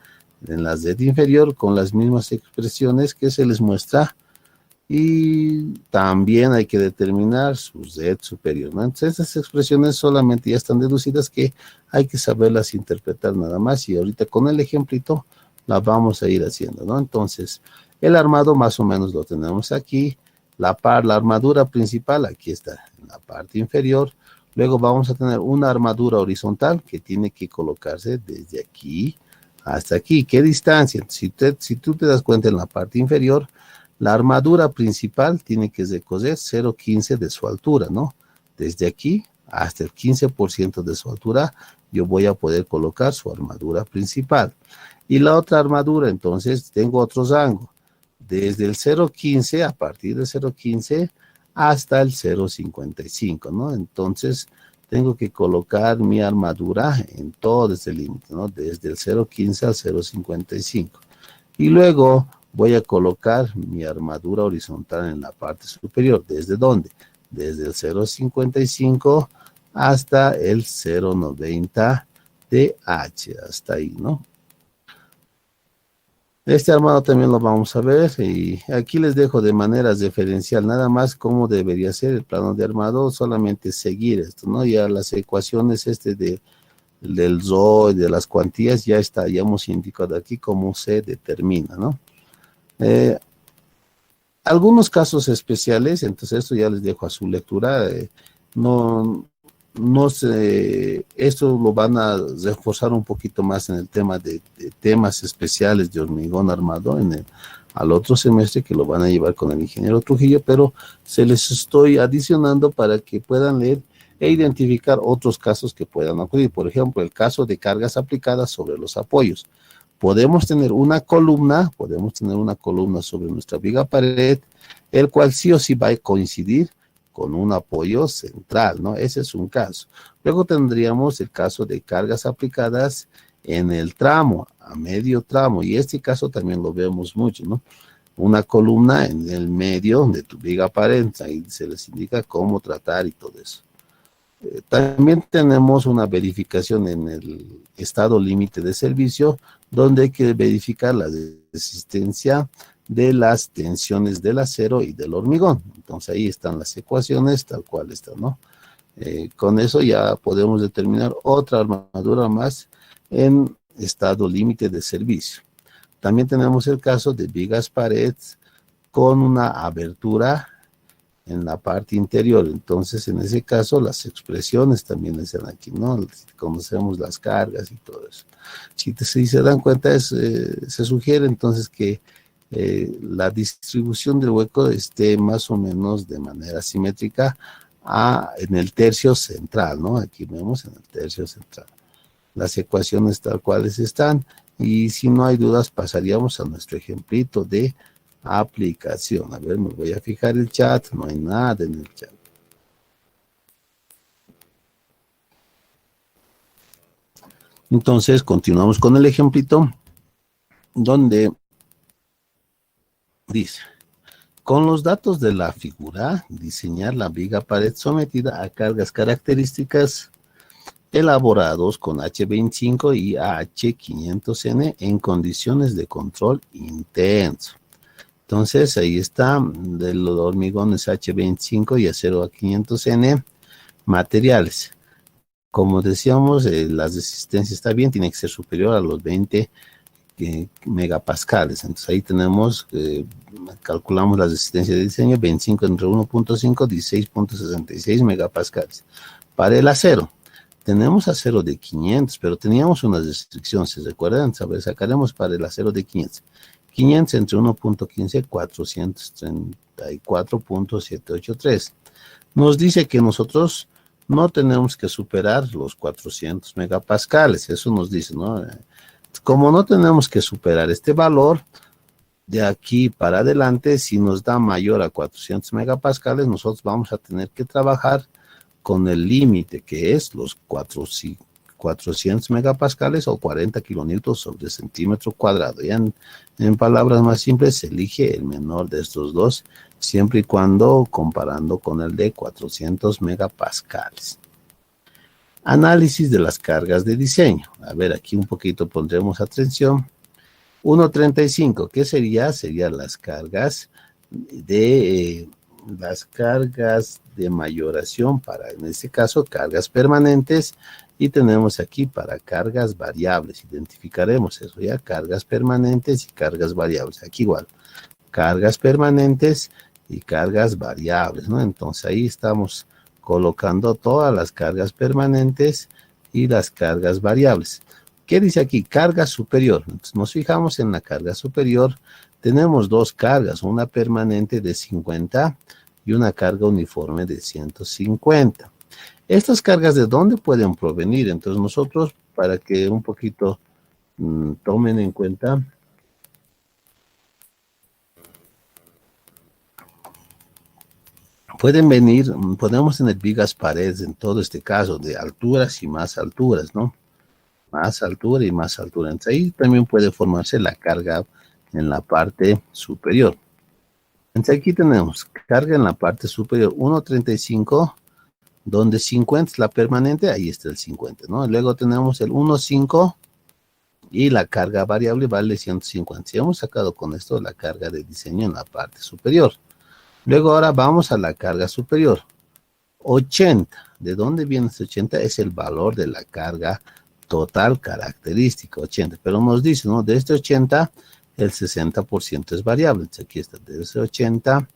en la Z inferior con las mismas expresiones que se les muestra y también hay que determinar su Z superior, ¿no? Entonces estas expresiones solamente ya están deducidas que hay que saberlas interpretar nada más y ahorita con el ejemplito las vamos a ir haciendo, ¿no? Entonces el armado más o menos lo tenemos aquí, la armadura principal aquí está en la parte inferior, luego vamos a tener una armadura horizontal que tiene que colocarse desde aquí hasta aquí. ¿Qué distancia? Si tú te das cuenta en la parte inferior, la armadura principal tiene que recoger 0,15 de su altura, ¿no? Desde aquí hasta el 15% de su altura, yo voy a poder colocar su armadura principal. Y la otra armadura, entonces, tengo otro rango. Desde el 0,15, a partir del 0,15 hasta el 0,55, ¿no? Entonces, tengo que colocar mi armadura en todo ese límite, ¿no? Desde el 0,15 al 0,55. Y luego voy a colocar mi armadura horizontal en la parte superior. ¿Desde dónde? Desde el 0,55 hasta el 0,90 de H, hasta ahí, ¿no? Este armado también lo vamos a ver y aquí les dejo de manera referencial nada más cómo debería ser el plano de armado, solamente seguir esto, ¿no? Ya las ecuaciones del RO y de las cuantías ya está, ya hemos indicado aquí cómo se determina, ¿no? Eh, Algunos casos especiales, entonces esto ya les dejo a su lectura, no, no sé, esto lo van a reforzar un poquito más en el tema de temas especiales de hormigón armado al otro semestre que lo van a llevar con el ingeniero Trujillo, pero se les estoy adicionando para que puedan leer e identificar otros casos que puedan ocurrir. Por ejemplo, el caso de cargas aplicadas sobre los apoyos. Podemos tener una columna sobre nuestra viga pared, el cual sí o sí va a coincidir con un apoyo central, ¿no? Ese es un caso. Luego tendríamos el caso de cargas aplicadas en el tramo, a medio tramo, y este caso también lo vemos mucho, ¿no? Una columna en el medio de tu viga pared, ahí se les indica cómo tratar y todo eso. También tenemos una verificación en el estado límite de servicio, donde hay que verificar la resistencia de las tensiones del acero y del hormigón. Entonces ahí están las ecuaciones tal cual están, ¿no? Con eso ya podemos determinar otra armadura más en estado límite de servicio. También tenemos el caso de vigas paredes con una abertura en la parte interior. Entonces, en ese caso, las expresiones también están aquí, ¿no? Conocemos las cargas y todo eso. Si se dan cuenta, se sugiere entonces que la distribución del hueco esté más o menos de manera simétrica en el tercio central, ¿no? Aquí vemos en el tercio central. Las ecuaciones tal cuales están, y si no hay dudas, pasaríamos a nuestro ejemplito de aplicación. A ver, me voy a fijar el chat, no hay nada en el chat. Entonces, continuamos con el ejemplito, donde dice, con los datos de la figura, diseñar la viga pared sometida a cargas características elaborados con H25 y AH500N en condiciones de control intenso. Entonces, ahí está, de los hormigones H25 y acero A500N, materiales. Como decíamos, la resistencia está bien, tiene que ser superior a los 20 megapascales. Entonces, ahí tenemos, calculamos la resistencia de diseño, 25 entre 1.5, 16.66 megapascales. Para el acero, tenemos acero de 500, pero teníamos una restricción, ¿se recuerdan? A ver, sacaremos para el acero de 500. 500 entre 1.15, 434.783. Nos dice que nosotros no tenemos que superar los 400 megapascales, eso nos dice, ¿no? Como no tenemos que superar este valor, de aquí para adelante, si nos da mayor a 400 megapascales, nosotros vamos a tener que trabajar con el límite, que es los 400 megapascales o 40 kilonewtons sobre centímetro cuadrado. Ya en palabras más simples, se elige el menor de estos dos, siempre y cuando comparando con el de 400 megapascales. Análisis de las cargas de diseño. A ver, aquí un poquito pondremos atención. 1.35, ¿qué sería? Serían las cargas de mayoración para, en este caso, cargas permanentes, y tenemos aquí para cargas variables. Identificaremos eso ya, cargas permanentes y cargas variables. Aquí igual, cargas permanentes y cargas variables, ¿no? Entonces ahí estamos colocando todas las cargas permanentes y las cargas variables. ¿Qué dice aquí? Carga superior. Entonces nos fijamos en la carga superior. Tenemos dos cargas, una permanente de 50 y una carga uniforme de 150. Estas cargas, ¿de dónde pueden provenir? Entonces nosotros, para que un poquito tomen en cuenta, pueden venir, podemos tener vigas paredes en todo este caso, de alturas y más alturas, ¿no? Más altura y más altura. Entonces ahí también puede formarse la carga en la parte superior. Entonces aquí tenemos carga en la parte superior 1.35, donde 50 es la permanente, ahí está el 50, ¿no? Luego tenemos el 1.5 y la carga variable vale 150. Si hemos sacado con esto la carga de diseño en la parte superior. Luego ahora vamos a la carga superior. 80. ¿De dónde viene ese 80? Es el valor de la carga total característica, 80. Pero nos dice, ¿no? De este 80, el 60% es variable. Entonces aquí está, de ese 80,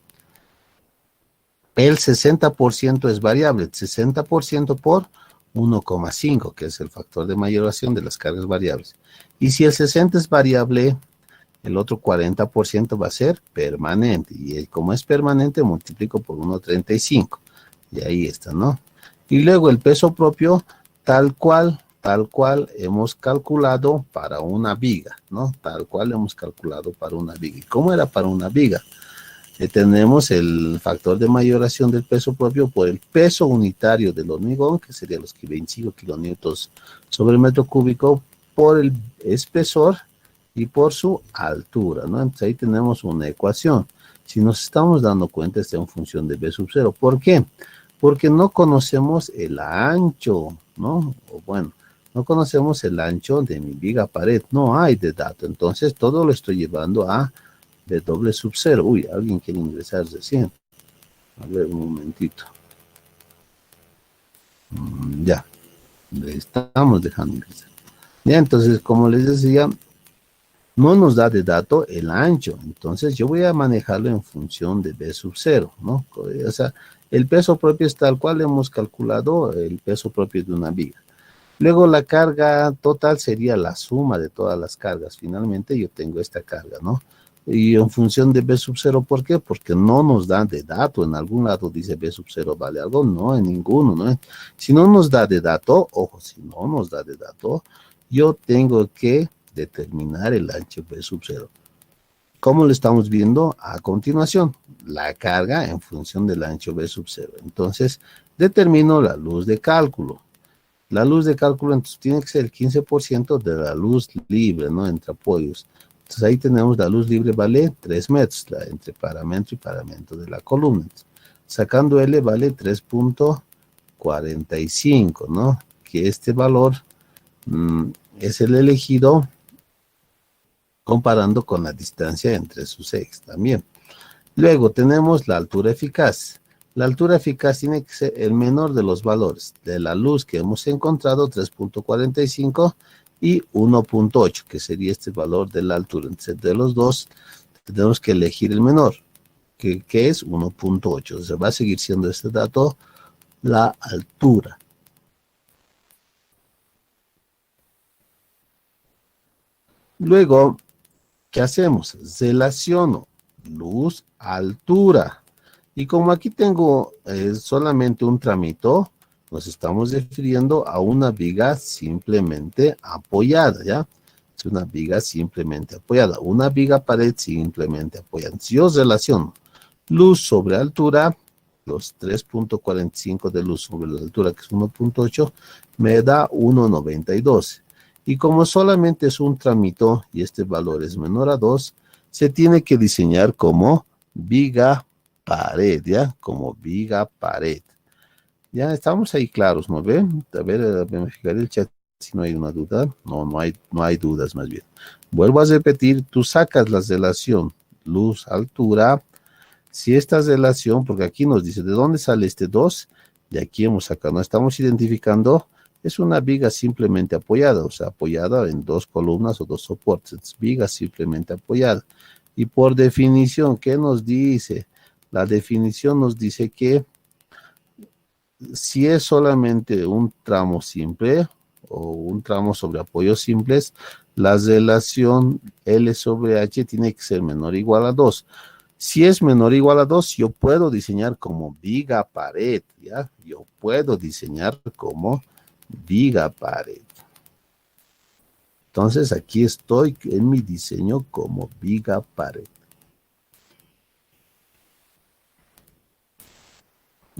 el 60% es variable. 60% por 1,5, que es el factor de mayoración de las cargas variables. Y si el 60 es variable, el otro 40% va a ser permanente. Y como es permanente, multiplico por 1,35. Y ahí está, ¿no? Y luego el peso propio, tal cual hemos calculado para una viga, ¿no? Tal cual hemos calculado para una viga. ¿Y cómo era para una viga? Tenemos el factor de mayoración del peso propio por el peso unitario del hormigón, que sería los 25 kilonewtons sobre el metro cúbico, por el espesor y por su altura, ¿no? Entonces ahí tenemos una ecuación. Si nos estamos dando cuenta, está en función de B sub 0. ¿Por qué? Porque no conocemos el ancho, ¿no? O bueno, no conocemos el ancho de mi viga pared, no hay de dato. Entonces todo lo estoy llevando a B doble sub 0. Uy, alguien quiere ingresar recién. A ver, un momentito. Ya, le estamos dejando ingresar. Ya, entonces, como les decía, no nos da de dato el ancho. Entonces, yo voy a manejarlo en función de B sub 0, ¿no? O sea, el peso propio es tal cual hemos calculado el peso propio de una viga. Luego, la carga total sería la suma de todas las cargas. Finalmente, yo tengo esta carga, ¿no? Y en función de B sub 0, ¿por qué? Porque no nos da de dato. En algún lado dice B sub 0 vale algo, no, en ninguno, ¿no? Si no nos da de dato, ojo, si no nos da de dato, yo tengo que determinar el ancho B sub 0. ¿Cómo lo estamos viendo? A continuación, la carga en función del ancho B sub 0. Entonces, determino la luz de cálculo. La luz de cálculo entonces tiene que ser el 15% de la luz libre, ¿no? Entre apoyos. Entonces ahí tenemos la luz libre vale 3 metros, entre paramento y paramento de la columna. Entonces, sacando L vale 3.45, ¿no? Que este valor es el elegido comparando con la distancia entre sus ejes también. Luego tenemos la altura eficaz. La altura eficaz tiene que ser el menor de los valores de la luz que hemos encontrado, 3.45 y 1.8, que sería este valor de la altura. Entonces, de los dos, tenemos que elegir el menor, que es 1.8. O sea, va a seguir siendo este dato la altura. Luego, ¿qué hacemos? Relaciono luz, altura. Y como aquí tengo solamente un tramito, nos estamos refiriendo a una viga simplemente apoyada, ¿ya? Es una viga simplemente apoyada. Una viga pared simplemente apoyada. Si yo relaciono luz sobre altura, los 3.45 de luz sobre la altura, que es 1.8, me da 1.92. Y como solamente es un tramito y este valor es menor a 2, se tiene que diseñar como viga pared, ¿ya? Como viga pared. Ya estamos ahí claros, ¿no ven? A ver, me fijaré el chat si no hay una duda. No, no hay dudas más bien. Vuelvo a repetir, tú sacas la relación luz, altura. Si esta relación, porque aquí nos dice, ¿de dónde sale este 2? De aquí hemos sacado, no estamos identificando, es una viga simplemente apoyada, o sea, apoyada en dos columnas o dos soportes, viga simplemente apoyada. Y por definición, ¿qué nos dice? La definición nos dice que si es solamente un tramo simple o un tramo sobre apoyos simples, la relación L sobre H tiene que ser menor o igual a 2. Si es menor o igual a 2, yo puedo diseñar como viga pared, ¿ya? Yo puedo diseñar como viga pared. Entonces aquí estoy en mi diseño como viga pared.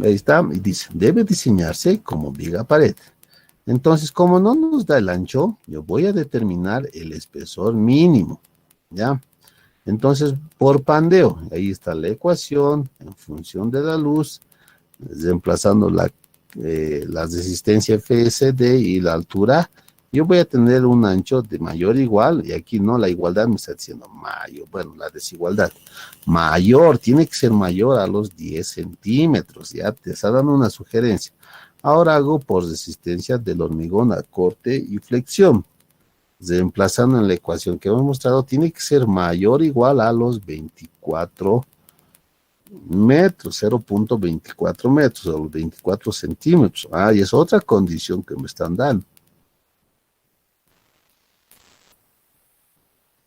Ahí está, y dice, debe diseñarse como viga pared. Entonces, como no nos da el ancho, yo voy a determinar el espesor mínimo, ¿ya? Entonces, por pandeo, ahí está la ecuación en función de la luz, reemplazando la resistencia FSD y la altura, yo voy a tener un ancho de mayor o igual, y aquí no, la igualdad me está diciendo mayor, bueno, la desigualdad, mayor, tiene que ser mayor a los 10 centímetros, ya te está dando una sugerencia. Ahora hago por resistencia del hormigón a corte y flexión. Reemplazando en la ecuación que hemos mostrado, tiene que ser mayor o igual a los 24 metros, 0.24 metros, o los 24 centímetros. Ah, y es otra condición que me están dando.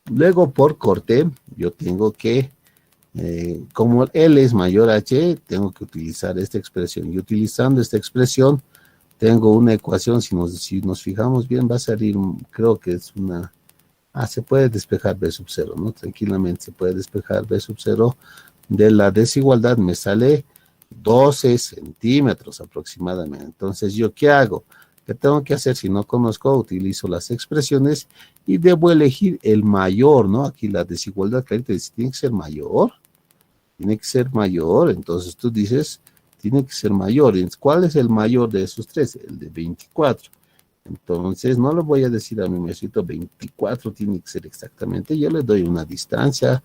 Luego, por corte, yo tengo que, como L es mayor a H, tengo que utilizar esta expresión. Y utilizando esta expresión, tengo una ecuación, si nos fijamos bien, va a salir, creo que es una... Ah, se puede despejar B sub 0, ¿no? Tranquilamente se puede despejar B sub 0. De la desigualdad me sale 12 centímetros aproximadamente. Entonces, ¿yo qué hago? ¿Qué tengo que hacer? Si no conozco, utilizo las expresiones y debo elegir el mayor, ¿no? Aquí la desigualdad, clarito, dice, tiene que ser mayor. Tiene que ser mayor. Entonces, tú dices, tiene que ser mayor. ¿Cuál es el mayor de esos tres? El de 24. Entonces, no le voy a decir a mi maestro 24, tiene que ser exactamente. Yo le doy una distancia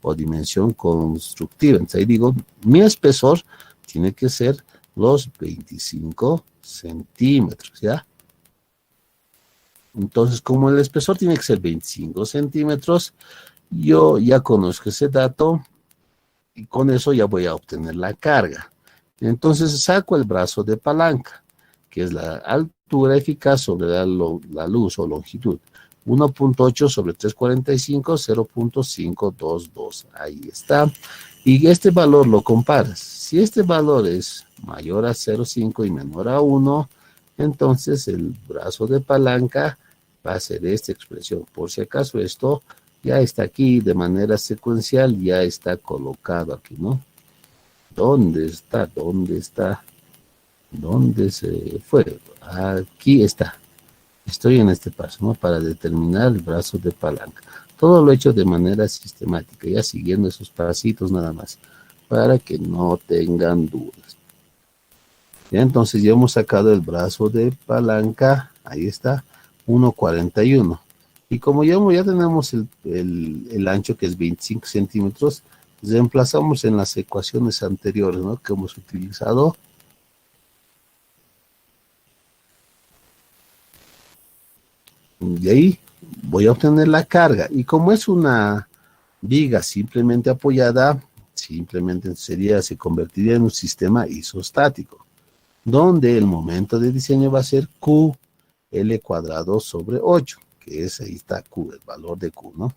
o dimensión constructiva. Entonces, ahí digo, mi espesor tiene que ser los 25 centímetros, ¿ya? Entonces, como el espesor tiene que ser 25 centímetros, yo ya conozco ese dato y con eso ya voy a obtener la carga. Entonces, saco el brazo de palanca, que es la altura eficaz sobre la luz o longitud. 1.8 sobre 345, 0.522. Ahí está. Y este valor lo comparas. Si este valor es mayor a 0.5 y menor a 1, entonces el brazo de palanca va a ser esta expresión. Por si acaso esto ya está aquí de manera secuencial, ya está colocado aquí, ¿no? ¿Dónde está? ¿Dónde está? ¿Dónde se fue? Aquí está. Estoy en este paso, ¿no? Para determinar el brazo de palanca. Todo lo he hecho de manera sistemática, ya siguiendo esos pasitos nada más, para que no tengan dudas. Ya entonces ya hemos sacado el brazo de palanca, ahí está, 1.41. Y como ya tenemos el ancho que es 25 centímetros, reemplazamos en las ecuaciones anteriores, ¿no? Que hemos utilizado. De ahí voy a obtener la carga. Y como es una viga simplemente apoyada, simplemente se convertiría en un sistema isostático, donde el momento de diseño va a ser QL cuadrado sobre 8, que es, ahí está Q, el valor de Q, ¿no?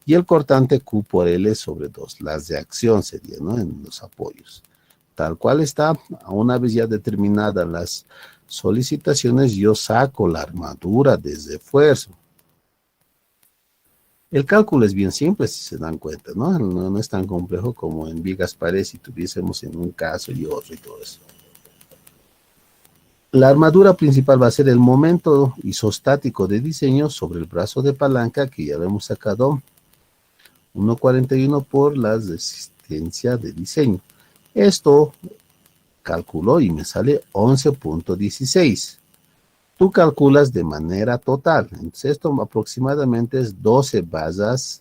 Y el cortante Q por L sobre 2, la reacción sería, ¿no? En los apoyos. Tal cual está, una vez ya determinadas las solicitaciones, yo saco la armadura de refuerzo. El cálculo es bien simple, si se dan cuenta, ¿no? No es tan complejo como en vigas pared si tuviésemos en un caso y otro y todo eso. La armadura principal va a ser el momento isostático de diseño sobre el brazo de palanca, que ya lo hemos sacado 1.41 por la resistencia de diseño. Esto calculo y me sale 11.16. Tú calculas de manera total. Entonces esto aproximadamente es 12 basas.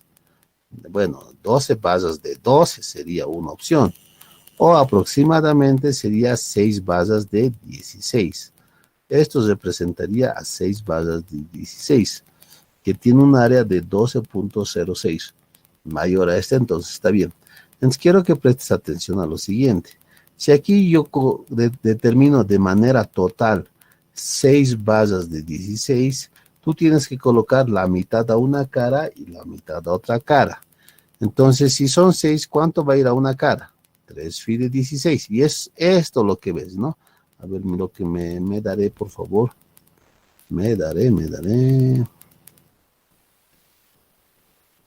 Bueno, 12 basas de 12 sería una opción. O aproximadamente sería 6 basas de 16. Esto representaría a 6 basas de 16, que tiene un área de 12.06. Mayor a esta, entonces está bien. Entonces quiero que prestes atención a lo siguiente. Si aquí yo determino de manera total 6 basas de 16, tú tienes que colocar la mitad a una cara y la mitad a otra cara. Entonces, si son 6, ¿cuánto va a ir a una cara? 3 phi de 16. Y es esto lo que ves, ¿no? A ver, lo que me daré, por favor. Me daré.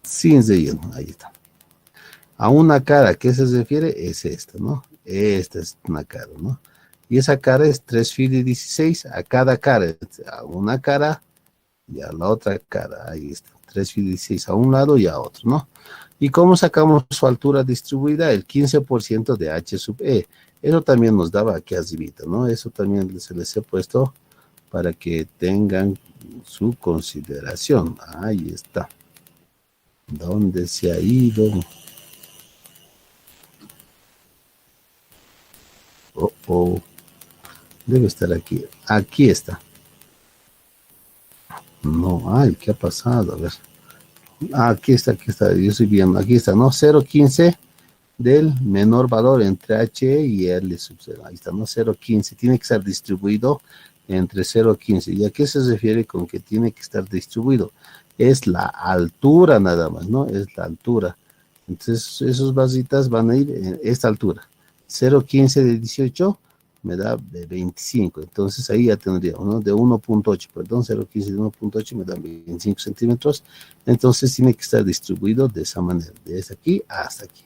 Sin relleno, ahí está. A una cara, ¿qué se refiere? Es esta, ¿no? esta es una cara, ¿no? Y esa cara es 3 phi de 16 a cada cara, a una cara y a la otra cara, ahí está, 3 phi de 16 a un lado y a otro, ¿no? ¿Y cómo sacamos su altura distribuida? El 15% de h sub e. Eso también nos daba aquí arribita, ¿no? Eso también se les he puesto para que tengan su consideración. Ahí está. ¿Dónde se ha ido? Oh, oh. Debe estar aquí. Aquí está. No, ay, ¿qué ha pasado? A ver. Aquí está, aquí está. Yo estoy viendo. Aquí está, ¿no? 0,15 del menor valor entre h y l sub 0. Ahí está, ¿no? 0,15. Tiene que estar distribuido entre 0,15. ¿Y a qué se refiere con que tiene que estar distribuido? Es la altura nada más, ¿no? Es la altura. Entonces, esos basitas van a ir en esta altura. 0,15 de 18 me da de 25. Entonces, ahí ya tendría, ¿no? De 1,8, perdón, 0,15 de 1,8 me da 25 centímetros. Entonces, tiene que estar distribuido de esa manera, desde aquí hasta aquí.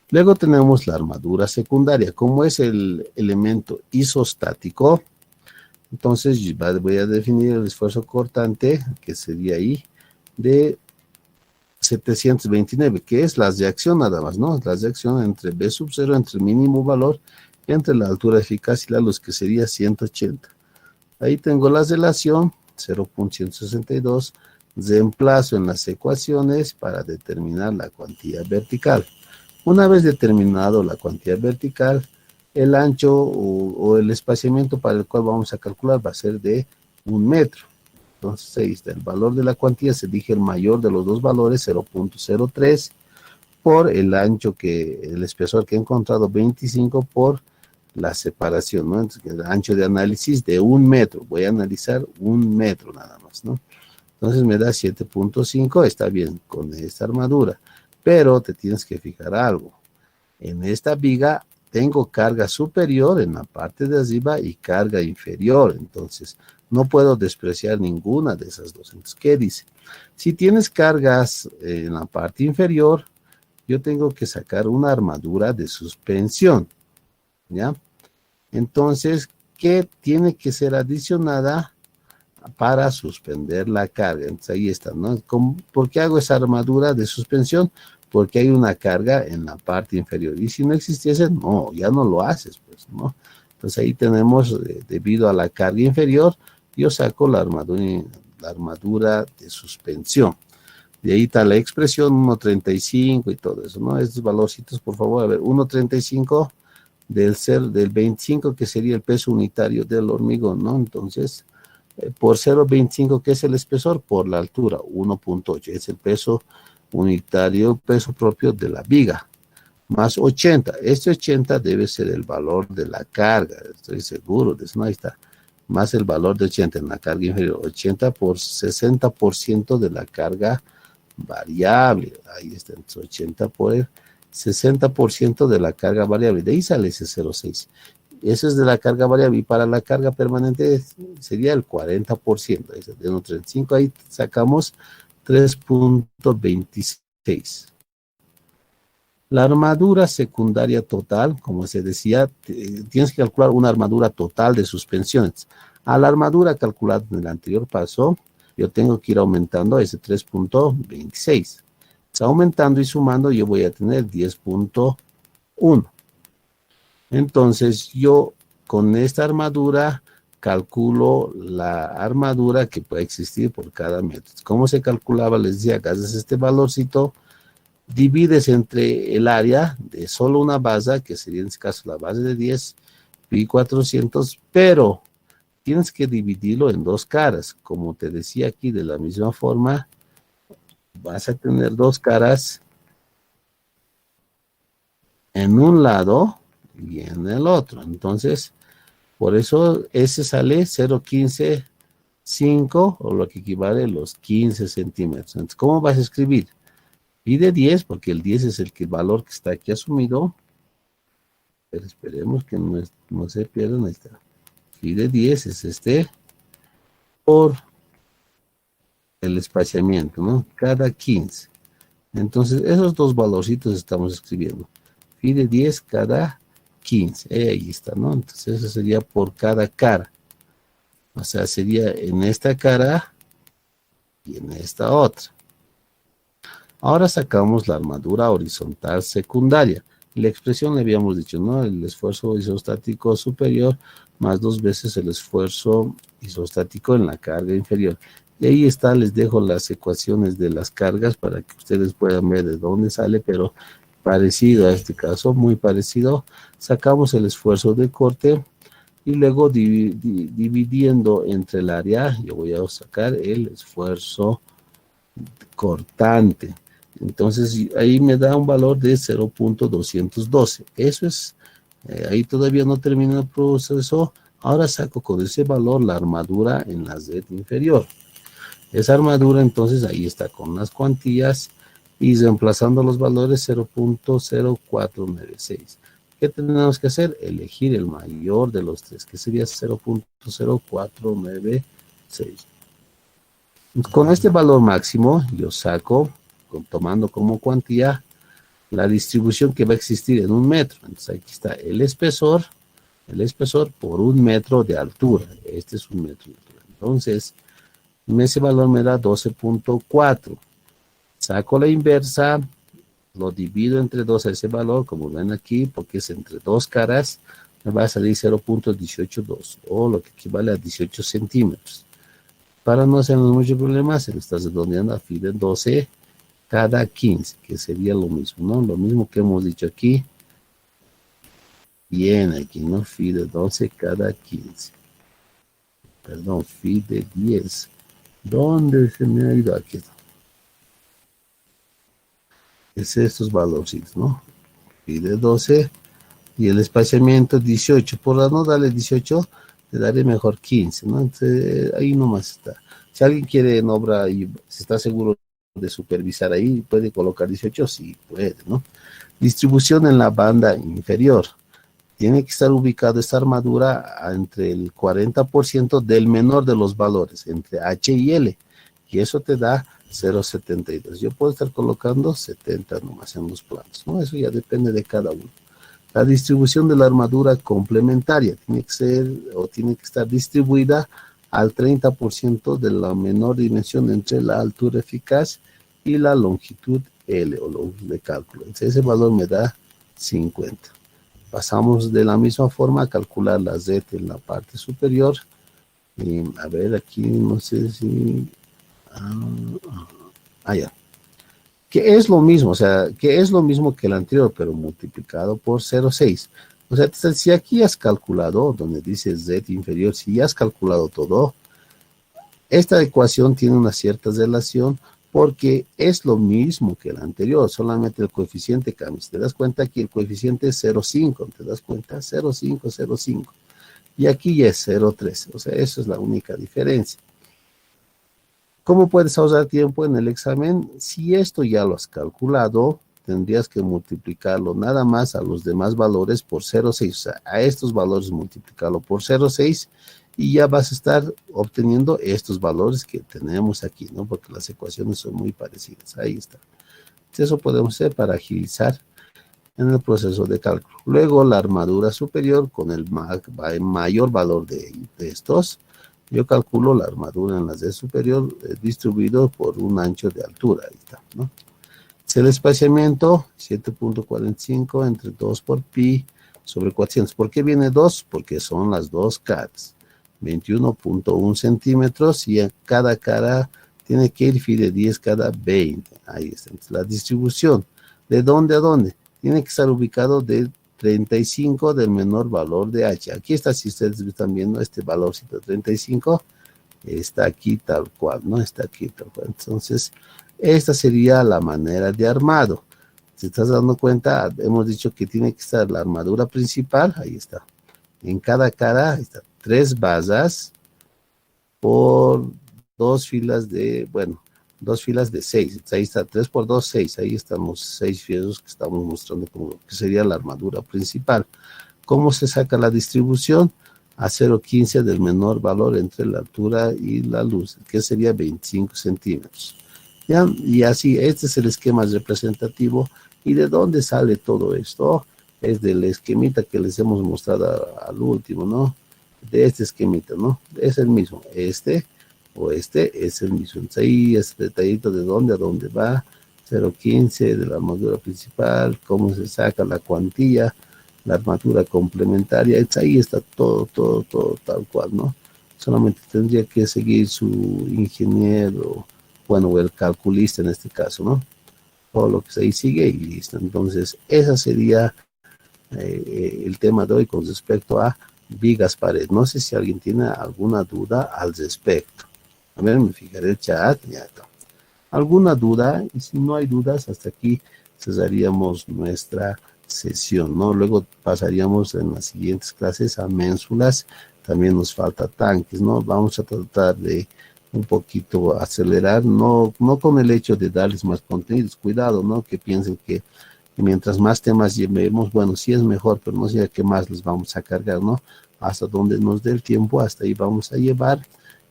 Luego tenemos la armadura secundaria. Como es el elemento isostático, entonces voy a definir el esfuerzo cortante, que sería ahí, de 729, que es la reacción nada más, ¿no? La reacción entre B sub 0, entre el mínimo valor, entre la altura eficaz y la luz, que sería 180. Ahí tengo la relación, 0,162, reemplazo en las ecuaciones para determinar la cuantía vertical. Una vez determinado la cuantía vertical, el ancho o el espaciamiento para el cual vamos a calcular va a ser de 1 metro. Entonces ahí está, el valor de la cuantía se elige el mayor de los dos valores, 0,03, por el ancho el espesor que he encontrado, 25, por la separación, ¿no? Entonces, el ancho de análisis de 1 metro. Voy a analizar 1 metro nada más, ¿no? Entonces me da 7,5, está bien con esta armadura. Pero te tienes que fijar algo. En esta viga tengo carga superior en la parte de arriba y carga inferior. Entonces, no puedo despreciar ninguna de esas dos. Entonces, ¿qué dice? Si tienes cargas en la parte inferior, yo tengo que sacar una armadura de suspensión, ¿ya? Entonces, ¿qué tiene que ser adicionada para suspender la carga? Entonces, ahí está, ¿no? ¿Por qué hago esa armadura de suspensión? Porque hay una carga en la parte inferior. Y si no existiese, no, ya no lo haces, pues, ¿no? Entonces ahí tenemos, debido a la carga inferior, yo saco la armadura de suspensión. De ahí está la expresión 1,35 y todo eso, ¿no? Estos valorcitos, por favor, a ver, 1,35 del 25, que sería el peso unitario del hormigón, ¿no? Entonces, por 0,25, que es el espesor, por la altura, 1,8, es el peso unitario, peso propio de la viga, más 80. Este 80 debe ser el valor de la carga, estoy seguro de eso, no, ahí está, más el valor de 80 en la carga inferior, 80 por 60% de la carga variable, ahí está, entonces 80 por el 60% de la carga variable, de ahí sale ese 0,6. Eso es de la carga variable, y para la carga permanente sería el 40%, de 1,35, ahí sacamos 3,26. La armadura secundaria total, como se decía, tienes que calcular una armadura total de suspensiones. A la armadura calculada en el anterior paso, yo tengo que ir aumentando ese 3,26. Aumentando y sumando, yo voy a tener 10,1. Entonces, yo con esta armadura calculo la armadura que puede existir por cada metro. ¿Cómo se calculaba? Les decía, haces este valorcito, divides entre el área de solo una base, que sería en este caso la base de 10, pi 400, pero tienes que dividirlo en dos caras. Como te decía aquí, de la misma forma, vas a tener dos caras en un lado y en el otro. Entonces, por eso ese sale 0,15,5, o lo que equivale a los 15 centímetros. Entonces, ¿cómo vas a escribir? Pi de 10, porque el 10 es el valor que está aquí asumido. Pero esperemos que no se pierdan. Ahí está. Pi de 10 es este por el espaciamiento, ¿no? Cada 15. Entonces, esos dos valorcitos estamos escribiendo. Pi de 10 cada 15. Ahí está, ¿no? Entonces eso sería por cada cara. O sea, sería en esta cara y en esta otra. Ahora sacamos la armadura horizontal secundaria. La expresión le habíamos dicho, ¿no? El esfuerzo isostático superior más 2 veces el esfuerzo isostático en la carga inferior. Y ahí está, les dejo las ecuaciones de las cargas para que ustedes puedan ver de dónde sale, pero parecido a este caso, muy parecido. Sacamos el esfuerzo de corte y luego dividiendo entre el área, yo voy a sacar el esfuerzo cortante. Entonces ahí me da un valor de 0.212. Eso es, ahí todavía no termina el proceso. Ahora saco con ese valor la armadura en la Z inferior. Esa armadura entonces ahí está con las cuantías y reemplazando los valores 0.0496. ¿Qué tenemos que hacer? Elegir el mayor de los tres, que sería 0.0496. Con este valor máximo yo saco, tomando como cuantía, la distribución que va a existir en un metro. Entonces aquí está el espesor por un metro de altura. Este es un metro de altura. Entonces, ese valor me da 12.4. Saco la inversa, lo divido entre 2 a ese valor, como ven aquí, porque es entre dos caras, me va a salir 0.182, o lo que equivale a 18 centímetros. Para no hacernos muchos problemas, se le está redondeando a phi de 12 cada 15, que sería lo mismo, ¿no? Lo mismo que hemos dicho aquí. Bien, aquí, ¿no? Phi de 12 cada 15. Perdón, phi de 10. ¿Dónde se me ha ido aquí? Es estos valorcitos, ¿no? Phi de 12 y el espaciamiento 18. Por no darle 18, le daré mejor 15, ¿no? Entonces, ahí nomás está. Si alguien quiere en obra y se está seguro de supervisar ahí, puede colocar 18, sí puede, ¿no? Distribución en la banda inferior. Tiene que estar ubicada esta armadura entre el 40% del menor de los valores, entre H y L, y eso te da 0.72. Yo puedo estar colocando 70 nomás en los planos, ¿no? Eso ya depende de cada uno. La distribución de la armadura complementaria tiene que ser o tiene que estar distribuida al 30% de la menor dimensión entre la altura eficaz y la longitud L o longitud de cálculo. Entonces ese valor me da 50. Pasamos de la misma forma a calcular la Z en la parte superior. Y, a ver, aquí no sé si... ya. Que es lo mismo, o sea, que es lo mismo que el anterior, pero multiplicado por 0.6. O sea, si aquí has calculado, donde dice Z inferior, si ya has calculado todo, esta ecuación tiene una cierta relación porque es lo mismo que el anterior, solamente el coeficiente cambia. Si te das cuenta, aquí el coeficiente es 0.5, ¿te das cuenta? 0.5, 0.5. Y aquí ya es 0.3, o sea, eso es la única diferencia. ¿Cómo puedes ahorrar tiempo en el examen? Si esto ya lo has calculado, tendrías que multiplicarlo nada más a los demás valores por 0.6. O sea, a estos valores multiplicarlo por 0.6 y ya vas a estar obteniendo estos valores que tenemos aquí, ¿no? Porque las ecuaciones son muy parecidas. Ahí está. Eso podemos hacer para agilizar en el proceso de cálculo. Luego la armadura superior con el mayor valor de estos. Yo calculo la armadura en la Z superior distribuido por un ancho de altura. Ahí está, ¿no? Es el espaciamiento 7.45 entre 2 por pi sobre 400. ¿Por qué viene 2? Porque son las dos caras. 21.1 centímetros y a cada cara tiene que ir phi de 10 cada 20. Ahí está. Entonces, la distribución. ¿De dónde a dónde? Tiene que estar ubicado de 35 del menor valor de H. Aquí está, si ustedes están viendo este valorcito 35, está aquí tal cual, ¿no? Está aquí tal cual. Entonces, esta sería la manera de armado. Si estás dando cuenta, hemos dicho que tiene que estar la armadura principal, ahí está. En cada cara, ahí está, 3 basas por 2 filas de, bueno, 2 filas de 6. Entonces, ahí está, 3 por 2, 6. Ahí estamos 6 fierros que estamos mostrando como que sería la armadura principal. ¿Cómo se saca la distribución? A 0.15 del menor valor entre la altura y la luz, que sería 25 centímetros. ¿Ya? Y así, este es el esquema representativo. ¿Y de dónde sale todo esto? es del esquemita que les hemos mostrado al último, ¿no? De este esquemita, ¿no? Es el mismo, este o este es el mismo. Entonces ahí es detallito de dónde a dónde va, 0,15 de la armadura principal, cómo se saca la cuantía, la armadura complementaria, ahí está todo tal cual, ¿no? Solamente tendría que seguir su ingeniero, bueno, o el calculista en este caso, ¿no? Todo lo que ahí sigue y listo. Entonces, esa sería el tema de hoy con respecto a vigas pared. No sé si alguien tiene alguna duda al respecto. A ver, me fijaré el chat, ya está. ¿Alguna duda? Y si no hay dudas, hasta aquí cesaríamos nuestra sesión, ¿no? Luego pasaríamos en las siguientes clases a ménsulas. También nos falta tanques, ¿no? Vamos a tratar de un poquito acelerar, no con el hecho de darles más contenidos, cuidado, ¿no? Que piensen que mientras más temas llevemos, bueno, sí es mejor, pero no sé qué más les vamos a cargar, ¿no? Hasta donde nos dé el tiempo, hasta ahí vamos a llevar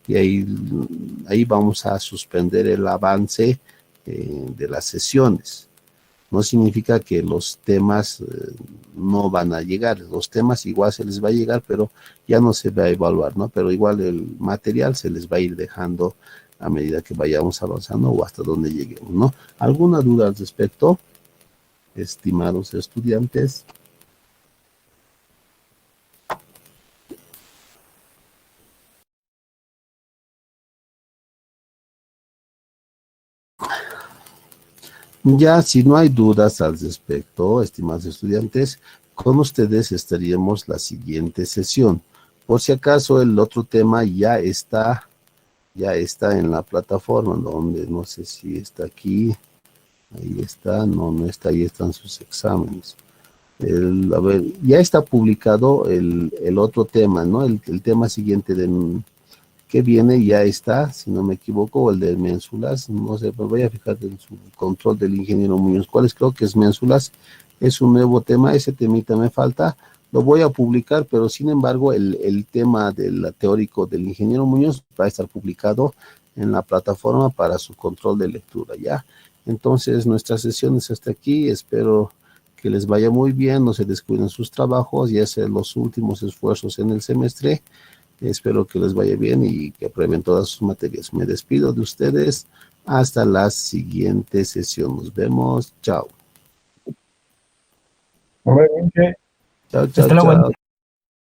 y ahí vamos a suspender el avance de las sesiones. No significa que los temas no van a llegar, los temas igual se les va a llegar, pero ya no se va a evaluar, ¿no? Pero igual el material se les va a ir dejando a medida que vayamos avanzando o hasta donde lleguemos, ¿no? ¿Alguna duda al respecto, estimados estudiantes? Ya, si no hay dudas al respecto, estimados estudiantes, con ustedes estaríamos la siguiente sesión. Por si acaso el otro tema ya está en la plataforma, donde no sé si está aquí, ahí está, no está, ahí están sus exámenes. A ver, ya está publicado el otro tema, ¿no? El tema siguiente que viene ya está, si no me equivoco, o el de Ménsulas, no sé, me voy a fijar en su control del ingeniero Muñoz. ¿Cuáles creo que es Ménsulas? Es un nuevo tema, ese temita me falta, lo voy a publicar, pero sin embargo el tema del teórico del ingeniero Muñoz va a estar publicado en la plataforma para su control de lectura, ¿ya? Entonces nuestra sesión es hasta aquí, espero que les vaya muy bien, no se descuiden sus trabajos y hacer los últimos esfuerzos en el semestre. Espero que les vaya bien y que aprueben todas sus materias. Me despido de ustedes. Hasta la siguiente sesión. Nos vemos. Chao. Obviamente, Chao, chao, hasta luego. chao.